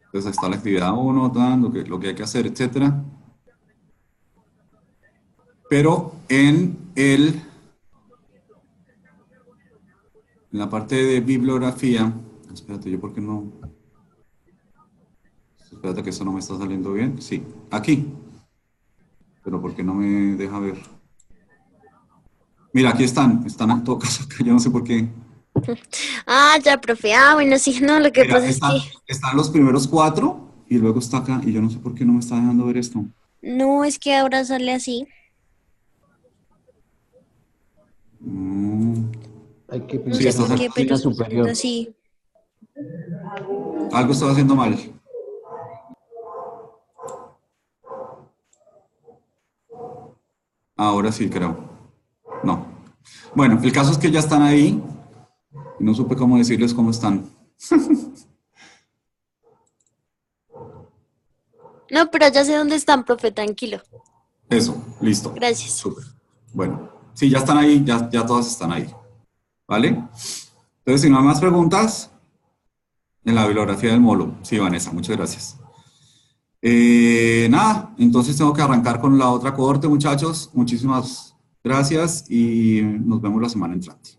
A: Entonces, ahí está la actividad 1, lo que hay que hacer, etcétera. Pero en la parte de bibliografía, espérate, yo por qué no, espérate que eso no me está saliendo bien, sí, aquí, pero ¿por qué no me deja ver? Mira, aquí están en todo caso, acá, yo no sé por qué.
B: Ah, ya, profe. Ah, bueno, sí, no, lo que
A: Mira,
B: pasa es que
A: están los primeros 4 y luego está acá, y yo no sé por qué no me está dejando ver esto.
B: no es que ahora sale así.
D: Hay que
B: No
D: pintar
A: Sí,
B: sé
A: estás
B: por
A: en
B: qué,
A: la
B: pero
D: esquina
B: está saliendo
D: superior.
B: así.
A: algo estaba haciendo mal. Ahora sí, creo. No. Bueno, el caso es que ya están ahí y no supe cómo decirles cómo están.
B: No, pero ya sé dónde están, profe, tranquilo.
A: Eso, listo.
B: Gracias.
A: Súper. Bueno, sí, ya están ahí, ya todas están ahí. ¿Vale? Entonces, si no hay más preguntas, en la bibliografía del módulo. Sí, Vanessa, muchas gracias. Nada, entonces tengo que arrancar con la otra cohorte, muchachos. Muchísimas gracias y nos vemos la semana entrante.